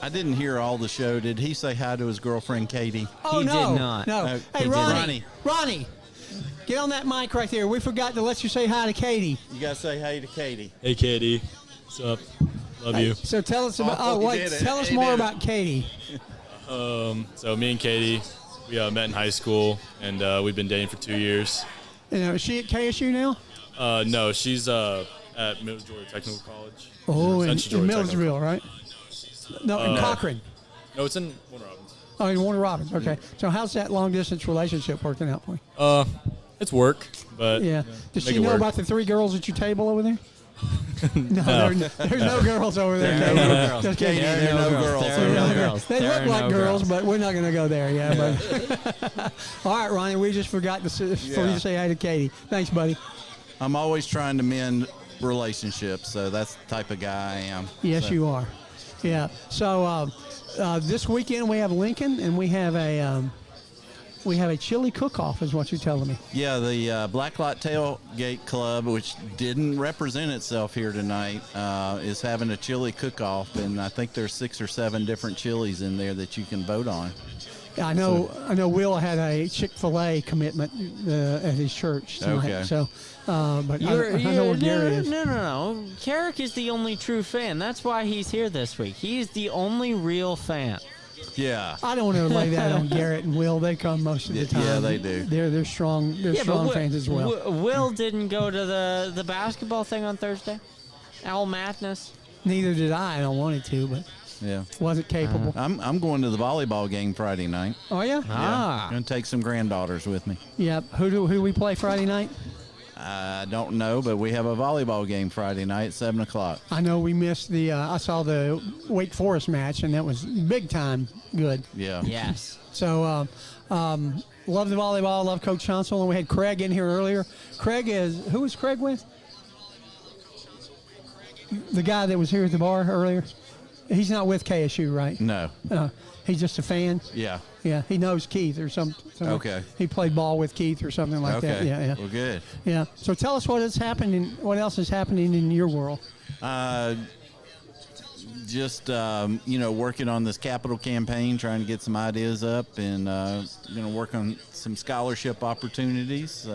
I didn't hear all the show. Did he say hi to his girlfriend, Katie? Oh, He no. did not. No. He Hey, did. Ronnie, get on that mic right there. We forgot to let you say hi to Katie. You got to say hey to Katie. Hey, Katie. What's up? Love you. So tell us about. Oh, he wait. did it. Tell us He more did it. about Katie. So me and Katie, we met in high school, and we've been dating for 2 years. Is she at KSU now? No, she's at Georgia Technical College. Oh, in Central Georgia Technical Millersville, right? No, in No. Cochran. No, it's in Warner Robins. Oh, in Warner Robins. Okay. So how's that long distance relationship working out for you? It's work, but Yeah. Does make she it know work. about the 3 girls at your table over there? No, there's no girls over there. There are Katie. no girls. Just kidding. There are no girls. There are no girls. They There look are like no girls, girls. but we're not going to go there. Yeah. But all right, Ronnie, we just forgot to for you to say hi to Katie. Thanks, buddy. I'm always trying to mend relationships, so that's the type of guy I am. Yes, So- you are. Yeah. So this weekend we have Lincoln, and we have a chili cook-off, is what you're telling me. Yeah, the Blacklight Tailgate Club, which didn't represent itself here tonight, is having a chili cook-off, and I think there's 6 or 7 different chilies in there that you can vote on. I know Will had a Chick-fil-A commitment at his church tonight. Okay. So, but I know where Gary is. No. Carrick is the only true fan. That's why he's here this week. He's the only real fan. Yeah. I don't want to lay that on Garrett and Will. They come most of the time. Yeah, they do. They're strong. They're strong fans as well. Will didn't go to the basketball thing on Thursday. Owl Madness. Neither did I. I don't want to, but Yeah. wasn't capable. I'm going to the volleyball game Friday night. Oh yeah. Ah. Going to take some granddaughters with me. Yep. Who do we play Friday night? I don't know, but we have a volleyball game Friday night, 7 o'clock. I know we missed the. I saw the Wake Forest match, and that was big time good. Yeah. Yes. So, love the volleyball. Love Coach Chancellor. And we had Craig in here earlier. Who was Craig with? The guy that was here at the bar earlier. He's not with KSU, right? No. He's just a fan. Yeah. Yeah, he knows Keith or something. Okay. He played ball with Keith or something like Okay. that. Yeah. Well, good. Yeah. So tell us what else is happening in your world. Just working on this capital campaign, trying to get some ideas up, and going to work on some scholarship opportunities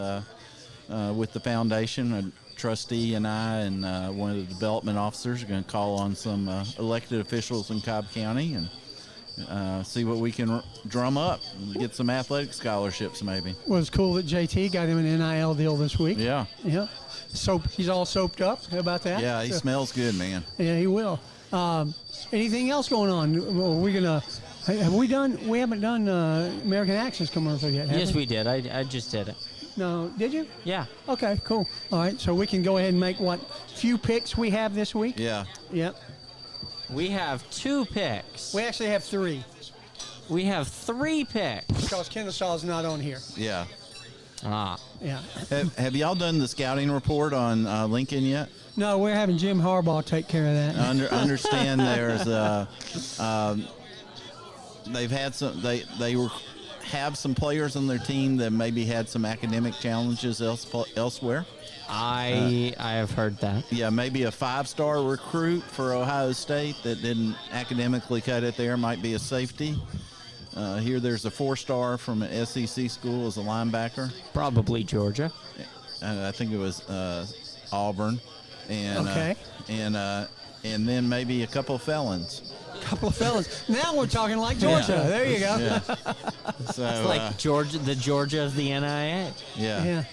with the foundation. A trustee and I and one of the development officers are going to call on some elected officials in Cobb County and see what we can drum up and get some athletic scholarships maybe. Well, it's cool that JT got him an NIL deal this week. Yeah. Yeah. He's all soaped up. How about that? Yeah, he smells good, man. Yeah, he will. Anything else going on? Well, have we done? We haven't done American Access commercial yet. Have Yes, we did. I just did it. No, did you? Yeah. Okay, cool. All right, so we can go ahead and make what few picks we have this week. Yeah. Yep. We have 2 picks. We actually have 3 We have 3 picks. because Kennesaw's not on here. Yeah. Ah. Yeah. Have y'all done the scouting report on Lincoln yet? No, we're having Jim Harbaugh take care of that. Understand there's they've had some have some players on their team that maybe had some academic challenges elsewhere. I have heard that. Yeah, maybe a 5-star recruit for Ohio State that didn't academically cut it there might be a safety. Here there's a 4-star from an SEC school as a linebacker. Probably Georgia. I think it was Auburn. And, Okay. And then maybe a couple of felons. Couple of fellas. Now we're talking like Georgia. Yeah. There you go. Yeah. So It's like the Georgia of the NIA. yeah. Yeah.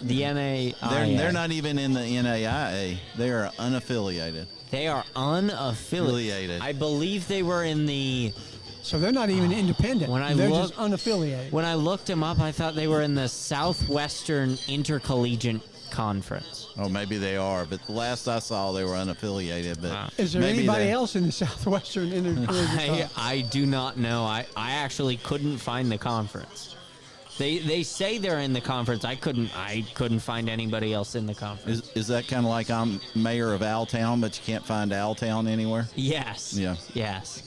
The NAIA. They're not even in the NAIA. They are unaffiliated. They are unaffiliated. I believe they were in the. So they're not even independent. They're just unaffiliated. When I looked them up, I thought they were in the Southwestern Intercollegiate Conference. Oh, maybe they are, but the last I saw, they were unaffiliated. But Is there maybe anybody they- else in the Southwestern Intercollegiate? I do not know. I actually couldn't find the conference. They say they're in the conference. I couldn't find anybody else in the conference. Is that kind of like I'm mayor of Altown, but you can't find Altown anywhere? Yes. Yeah. Yes.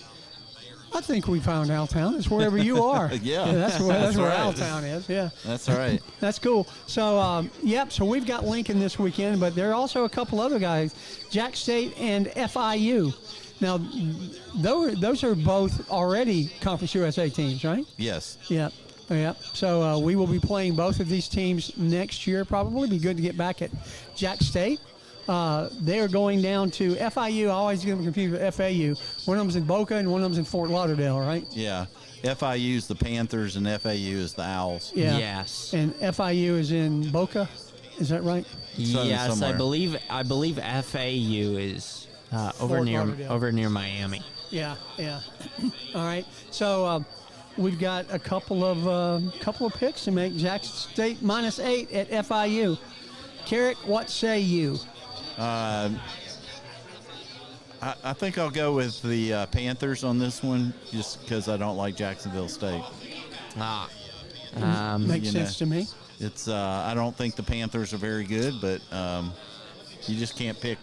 I think we found Altown. It's wherever you are. Yeah. That's where right. Altown is. Yeah. That's right. That's cool. So, so we've got Lincoln this weekend, but there are also a couple other guys, Jack State and FIU. Now, those are both already Conference USA teams, right? Yes. Yeah. Yeah. So we will be playing both of these teams next year. Probably be good to get back at Jack State. They are going down to FIU. I always get them confused with FAU. One of them's in Boca and one of them's in Fort Lauderdale, right? Yeah. FIU is the Panthers and FAU is the Owls. Yeah. Yes. And FIU is in Boca. Is that right? Yes, somewhere. I believe FAU is over Fort Lauderdale. near Miami. Yeah. Yeah. All right. So we've got a couple of picks to make. Jack State -8 at FIU. Carrick, what say you? I think I'll go with the Panthers on this one, just because I don't like Jacksonville State. Makes sense to me. It's I don't think the Panthers are very good, but you just can't pick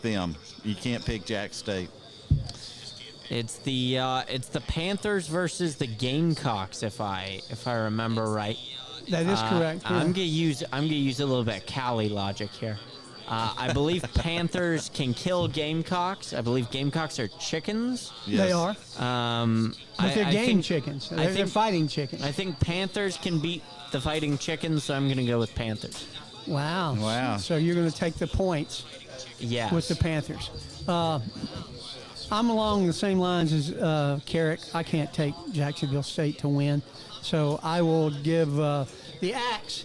them. You can't pick Jack State. It's the Panthers versus the Gamecocks, if I remember right. That is correct. Yeah. I'm gonna use a little bit of Cali logic here. I believe Panthers can kill Gamecocks. I believe Gamecocks are chickens. Yes. They are. But they're game chickens. They're fighting chickens. I think Panthers can beat the fighting chickens, so I'm gonna go with Panthers. Wow. Wow. So you're going to take the points Yes. with the Panthers. I'm along the same lines as Carrick. I can't take Jacksonville State to win, so I will give the axe.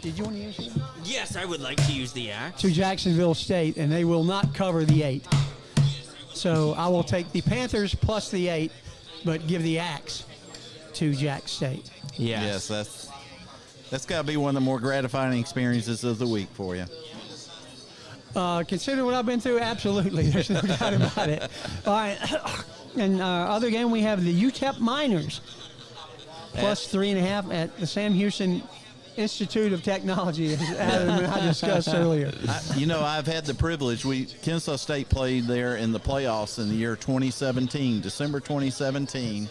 Did you want to use it? Yes, I would like to use the axe. To Jacksonville State, and they will not cover the 8. So I will take the Panthers plus the 8, but give the axe to Jack State. Yes. Yes, that's got to be one of the more gratifying experiences of the week for you. Consider what I've been through, absolutely. There's no doubt about it. All right. And other game, we have the UTEP Miners plus 3.5 at the Sam Houston Institute of Technology, as Adam and I discussed earlier. I've had the privilege. Kennesaw State played there in the playoffs in the year 2017, December 2017,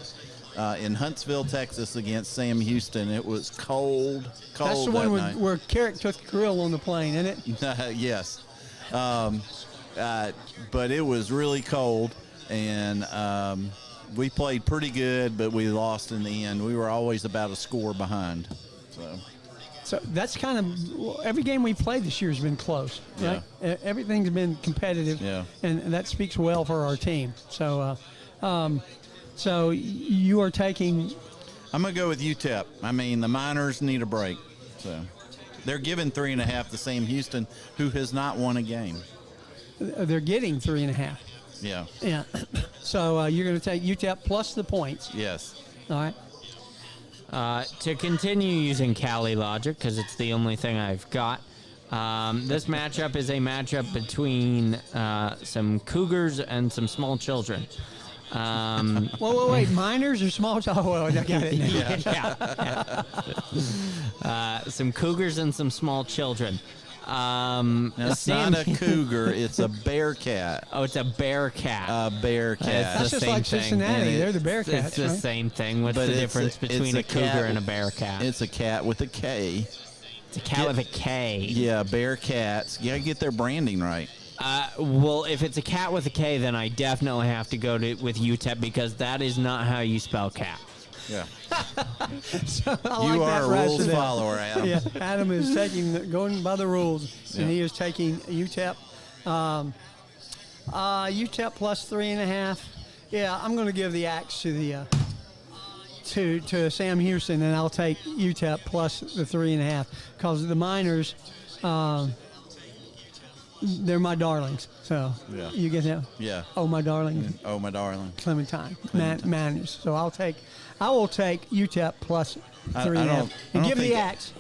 in Huntsville, Texas, against Sam Houston. It was cold. That's the one where Carrick took the grill on the plane, isn't it? Yes. But it was really cold, and we played pretty good, but we lost in the end. We were always about a score behind. So that's kind of every game we've played this year has been close, right? Yeah. Everything's been competitive, Yeah. and that speaks well for our team. So, so you are taking. I'm gonna go with UTEP. I mean, the Miners need a break, so they're giving 3.5 to Sam Houston, who has not won a game. They're getting 3.5. Yeah. Yeah. So you're going to take UTEP plus the points. Yes. All right. To continue using Cali logic, because it's the only thing I've got, this matchup is a matchup between some Cougars and some small children. Wait. Minors or small? Oh, well, I got it. Yeah. Some Cougars and some small children. Now, it's not a cougar, it's a bearcat. Oh, it's a bearcat. A bearcat. That's just like Cincinnati. They're the Bearcats, It's the right? same thing. What's But the it's difference between a cougar cat and a bearcat? It's a cat with a K. It's a cat with a K. Yeah, bearcats. You gotta get their branding right. Well, if it's a cat with a K, then I definitely have to go with UTEP, because that is not how you spell cat. Yeah. So I You like are that a rules rationale. follower, Adam. Yeah, Adam is going by the rules, and he is taking UTEP. UTEP plus 3.5. Yeah, I'm going to give the axe to the to Sam Houston, and I'll take UTEP plus the 3.5 because the Miners, they're my darlings. So Yeah. you get that? Yeah. Oh, my darling. Oh, my darling. Clementine. Miners. So I will take UTEP plus 3.5 I and don't give the think- axe.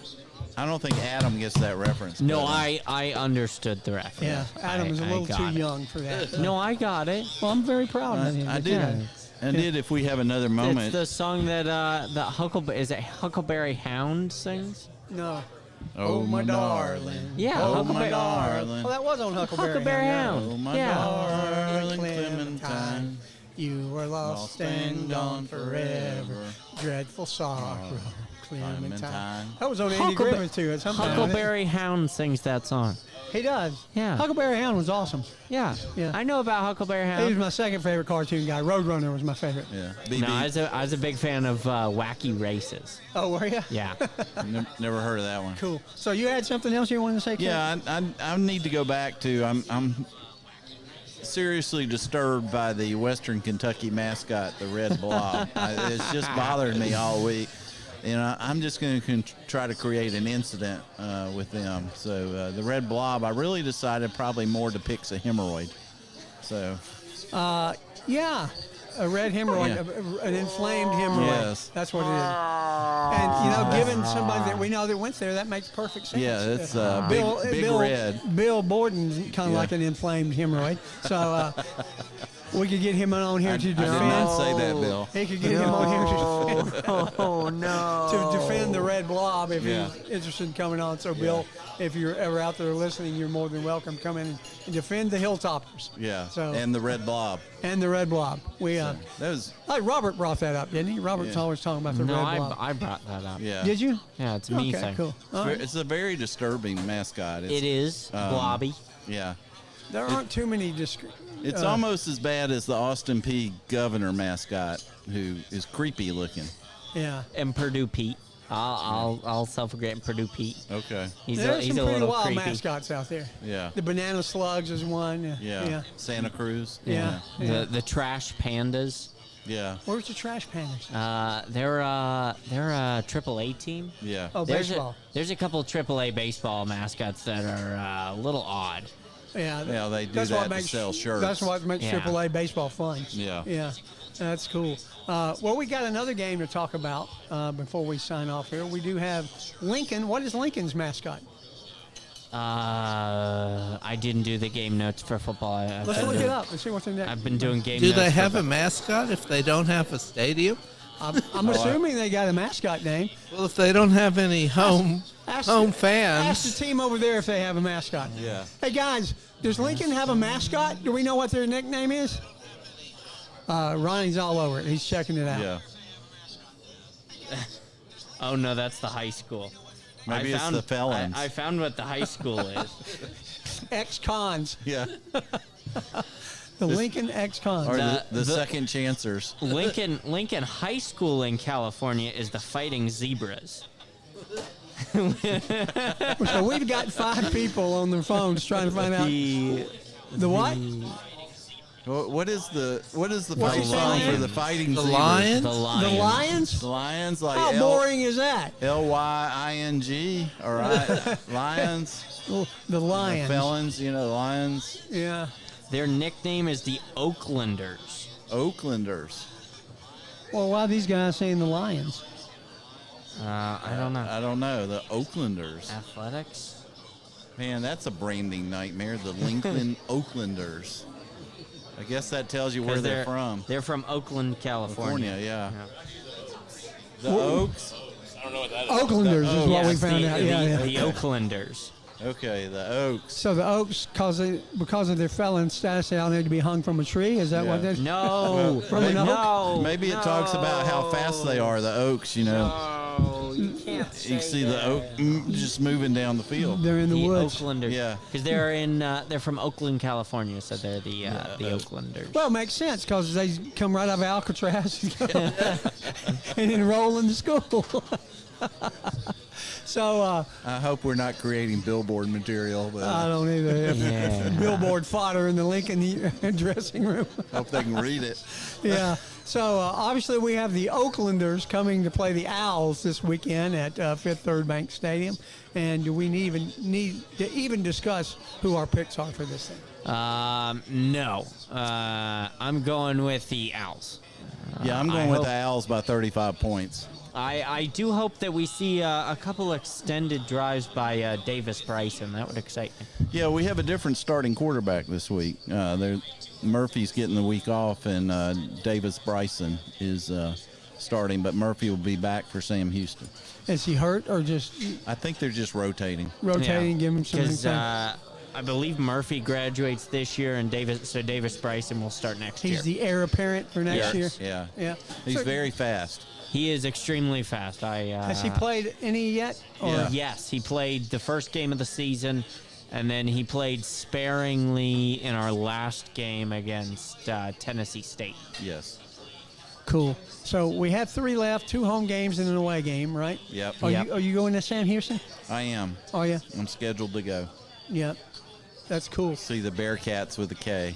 I don't think Adam gets that reference. No, but, I understood the reference. Yeah, Adam is a I little got too it. young for that. No, I got it. Well, I'm very proud of him. I but did. yeah. I did. If we have another It's moment. the song that is it Huckleberry Hound sings? No. Oh, my darling. Yeah, Oh, my Huckleberry. darling. Well, that was on Huckleberry. Huckleberry Hound. Hound. Oh, my Yeah. darling Clementine. You were lost and gone forever. Dreadful sorrow, Clementine. That was on Andy Griffith too. At some time. Huckleberry Hound sings that song. He does. Yeah. Huckleberry Hound was awesome. Yeah. Yeah. I know about Huckleberry He was Hound. my second favorite cartoon guy. Roadrunner was my favorite. Yeah. No, I was a big fan of Wacky Races. Oh, were you? Yeah. Never heard of that one. Cool. So you had something else you wanted to say? Cliff? Yeah, I need to go back to. I'm seriously disturbed by the Western Kentucky mascot, the Red Blob. It's just bothered me all week. I'm just going to try to create an incident with them. So the Red Blob, I really decided probably more depicts a hemorrhoid. So. Yeah. A red hemorrhoid, an inflamed hemorrhoid. Yes. That's what it is. And, given somebody that we know that went there, that makes perfect sense. Yeah, it's big red. Bill Borden's kind of like an inflamed hemorrhoid. So we could get him on here to defend. I did not say that, Bill. He could get him on here to defend. Oh, no. To defend the Red Blob if Yeah. he's interested in coming on. So, Bill, if you're ever out there listening, you're more than welcome. Come in and defend the Hilltoppers. Yeah, So, and the Red Blob. and the Red Blob. We That was, Robert brought that up, didn't he? Robert's Yeah. always talking about the No, Red Blob. I brought that up. yeah. Did you? Yeah, it's a me Okay, thing. cool. All right. It's a very disturbing mascot. It is blobby. Yeah. There aren't too many It's almost as bad as the Austin P. Governor mascot, who is creepy looking. Yeah. And Purdue Pete. I'll self-regret Purdue Pete. Okay. He's There's a some pretty little wild creepy. mascots out there. Yeah. The Banana Slugs is one. Yeah. Santa Cruz. Yeah. The trash pandas. Yeah. Where's the Trash Pandas? They're a AAA team. Yeah. Oh, There's baseball. there's a couple of AAA baseball mascots that are a little odd. Yeah. Yeah, they do that's that what to makes, sell shirts. That's what makes Yeah. AAA baseball fun. Yeah. Yeah. That's cool. Well, we got another game to talk about before we sign off here. We do have Lincoln. What is Lincoln's mascot? I didn't do the game notes for football. Let's look it up and see what's in there. I've been doing game Do notes. they for have a mascot if they don't have a stadium? I'm assuming they got a mascot name. Well, if they don't have any home Ask fans, the team over there if they have a mascot. Yeah. Hey, guys, does Lincoln have a mascot? Do we know what their nickname is? Ronnie's all over it. He's checking it out. Yeah. Oh no, that's the high school. Maybe it's the felons. I found what the high school is. Ex-cons. Yeah. The Lincoln ex-cons. Or The- the second chancers. Lincoln High School in California is the Fighting Zebras. So we've got 5 people on their phones trying to find out the what? What is the What's fight he song saying? for the fighting the zebras? Lions. The The Lions. Lions? The Lions, like How boring is that? Lying, or Lions. The Lions. Felons, Lions. Yeah. Their nickname is the Oaklanders. Oaklanders. Well, why are these guys saying the Lions? I don't know. I don't know. The Oaklanders. Athletics? Man, that's a branding nightmare. The Lincoln Oaklanders. I guess that tells you where 'Cause they're from. They're from Oakland, California. California, yeah. The Oaks. Oaklanders is what we Yes, found out. Yeah. the Oaklanders. Okay, the Oaks. So the Oaks, because of their felon status, they all need to be hung from a tree. Is that Yeah. what that is? No. From an oak? no. Maybe it talks about how fast they are, the Oaks, No, you can't You see the oak just moving down the field. They're in the woods. Oaklanders. Yeah. Because they're from Oakland, California, so they're the Oaklanders. Well, it makes sense because they come right out of Alcatraz and enroll in the school. So I hope we're not creating billboard material, but I don't either. Yeah. Billboard fodder in the Lincoln dressing room. hope they can read it. Yeah. So obviously we have the Oaklanders coming to play the Owls this weekend at Fifth Third Bank Stadium, and do we need to even discuss who our picks are for this thing? No. I'm going with the Owls. Yeah, I'm I going with hope- the Owls by 35 points. I do hope that we see a couple extended drives by Davis Bryson. That would excite me. Yeah, we have a different starting quarterback this week. Murphy's getting the week off, and Davis Bryson is starting, but Murphy will be back for Sam Houston. Is he hurt or just I think they're just rotating. rotating, give him some Because time? I believe Murphy graduates this year, and Davis Bryson will start next year. He's the heir apparent for next year. Yeah. Yeah. He's So, very fast. He is extremely fast. has he played any yet? Or? Yeah. Yes, he played the first game of the season, and then he played sparingly in our last game against Tennessee State. Yes. Cool. So we have 3 left, 2 home games and an away game, right? Yep. Are you going to Sam Houston? I am. Oh, yeah. I'm scheduled to go. Yep. That's cool. See the Bearcats with a K.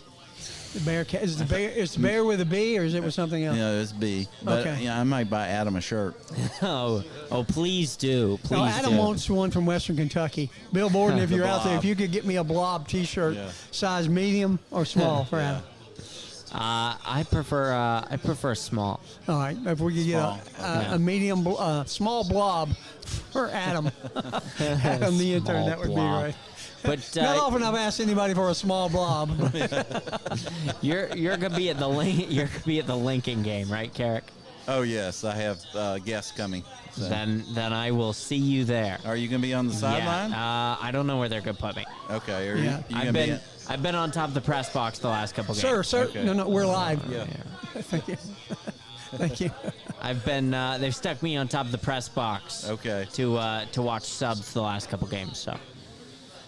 The Bearcat is the bear with a B, or is it with something else? Yeah, it's B. But, Okay. Yeah, I might buy Adam a shirt. Oh, please do. Please No, Adam do. wants one from Western Kentucky. Bill Borden, if The you're out there, blob. if you could get me a blob T-shirt, Yeah. size medium or small for Adam. I prefer small. All right, if we could get a medium, small blob for Adam, Adam the intern, Small that would blob. be right. But Not often I've asked anybody for a small blob. you're gonna be at the Lincoln game, right, Carrick? Oh, yes. I have guests coming. So. Then I will see you there. Are you going to be on the sideline? Yeah. I don't know where they're gonna put me. Okay. Are Yeah. you going to be I've been on top of the press box the last couple games. Sir, Okay. no, we're live. Yeah. Thank you. Thank you. I've been. They've stuck me on top of the press box. Okay. To watch subs the last couple games. So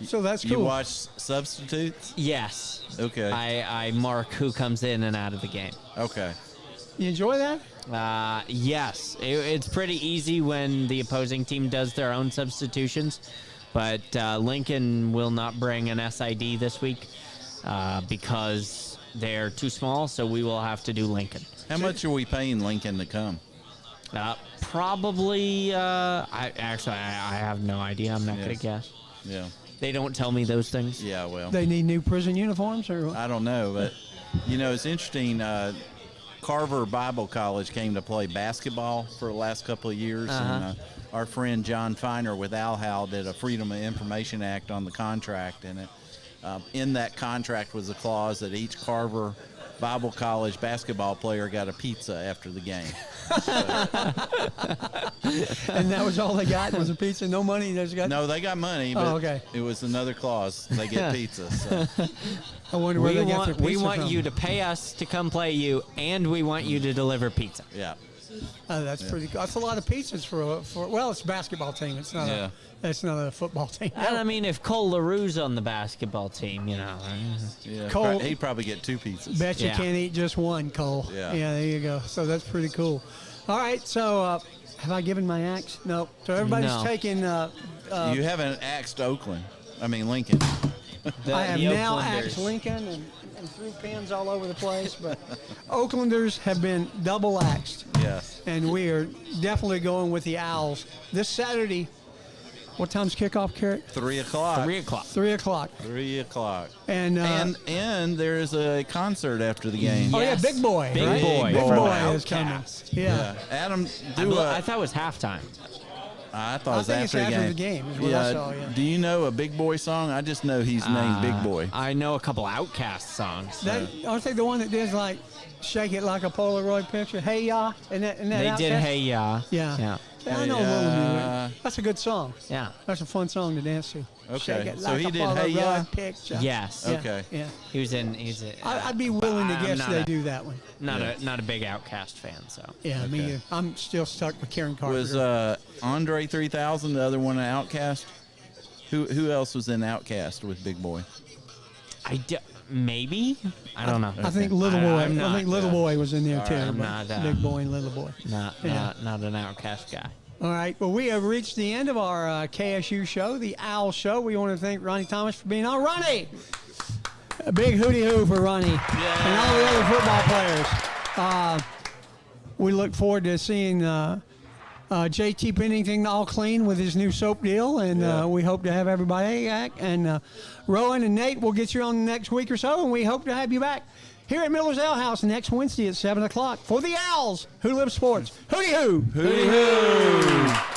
So that's cool. You watch substitutes? yes. Okay. I mark who comes in and out of the game. Okay. You enjoy that? Yes, it's pretty easy when the opposing team does their own substitutions, but Lincoln will not bring an SID this week because they're too small, so we will have to do Lincoln. How much are we paying Lincoln to come? Probably, I have no idea. I'm not going to guess. Yeah. They don't tell me those things. Yeah, well, They need new prison uniforms, or what? I don't know, but, it's interesting. Carver Bible College came to play basketball for the last couple of years, and our friend John Feiner with Al did a Freedom of Information Act on the contract, and in that contract was a clause that each Carver Bible College basketball player got a pizza after the game. And that was all they got was a pizza, no money. They just got. No, they got money, but okay. It was another clause. They get pizza. So. I wonder where they got their pizza we want from. you to pay us to come play you, and we want you to deliver pizza. Yeah. That's pretty good. That's a lot of pizzas for well, it's a basketball team. It's not it's not a football team. And I mean, if Cole LaRue's on the basketball team, Yeah. Cole- He'd probably get 2 pizzas. Bet you Yeah. can't eat just one, Cole. Yeah. There you go. So that's pretty cool. All right. So have I given my axe? No. So everybody's No. taking. You haven't axed Lincoln. I have now Oaklanders. axed Lincoln and threw pins all over the place, but Oaklanders have been double axed. Yes. And we are definitely going with the Owls this Saturday. What time's kickoff, Carrot? 3 o'clock. 3 o'clock. 3 o'clock. 3 o'clock. And And there is a concert after the game. oh yeah, Yes. Big Boy. Big right? Boy. Big From Boy is coming. Outcast. Yeah. Adam, I thought it was halftime. I thought it was I think it's after after the game is what I saw, yeah. Do you know a Big Boy song? I just know he's named Big Boy. I know a couple Outcast songs. Aren't they the one that did like shake it like a Polaroid picture? Hey ya, and that They did Outkast? Hey Ya. Yeah. Yeah. I know a little bit. That's a good song. Yeah. That's a fun song to dance to. Okay. Shake it So like he a did Hey Ya? Polaroid picture. Yes. Yeah, Okay. Yeah. He was in. He's. I'd be willing to I'm guess not they a- do that one. Not a big Outcast fan. So. Yeah, me either. I'm still stuck with Karen Carpenter. Was Andre 3000 the other one in Outcast? Who else was in Outcast with Big Boy? Maybe. I don't know. I think Little Boy. I'm not, I think Little Boy was in there too. I'm but not, Big Boy and Little Boy. Not Yeah. an Outcast guy. All right. Well, we have reached the end of our KSU show, the Owl Show. We want to thank Ronnie Thomas for being on. Ronnie! A big hootie hoo for Ronnie and all the other football players. We look forward to seeing JT Pennington all clean with his new soap deal, and we hope to have everybody back. And Rowan and Nate will get you on the next week or so, and we hope to have you back here at Miller's Ale House next Wednesday at 7 o'clock for the Owls Who Live Sports. Hootie hoo! Hootie hoo!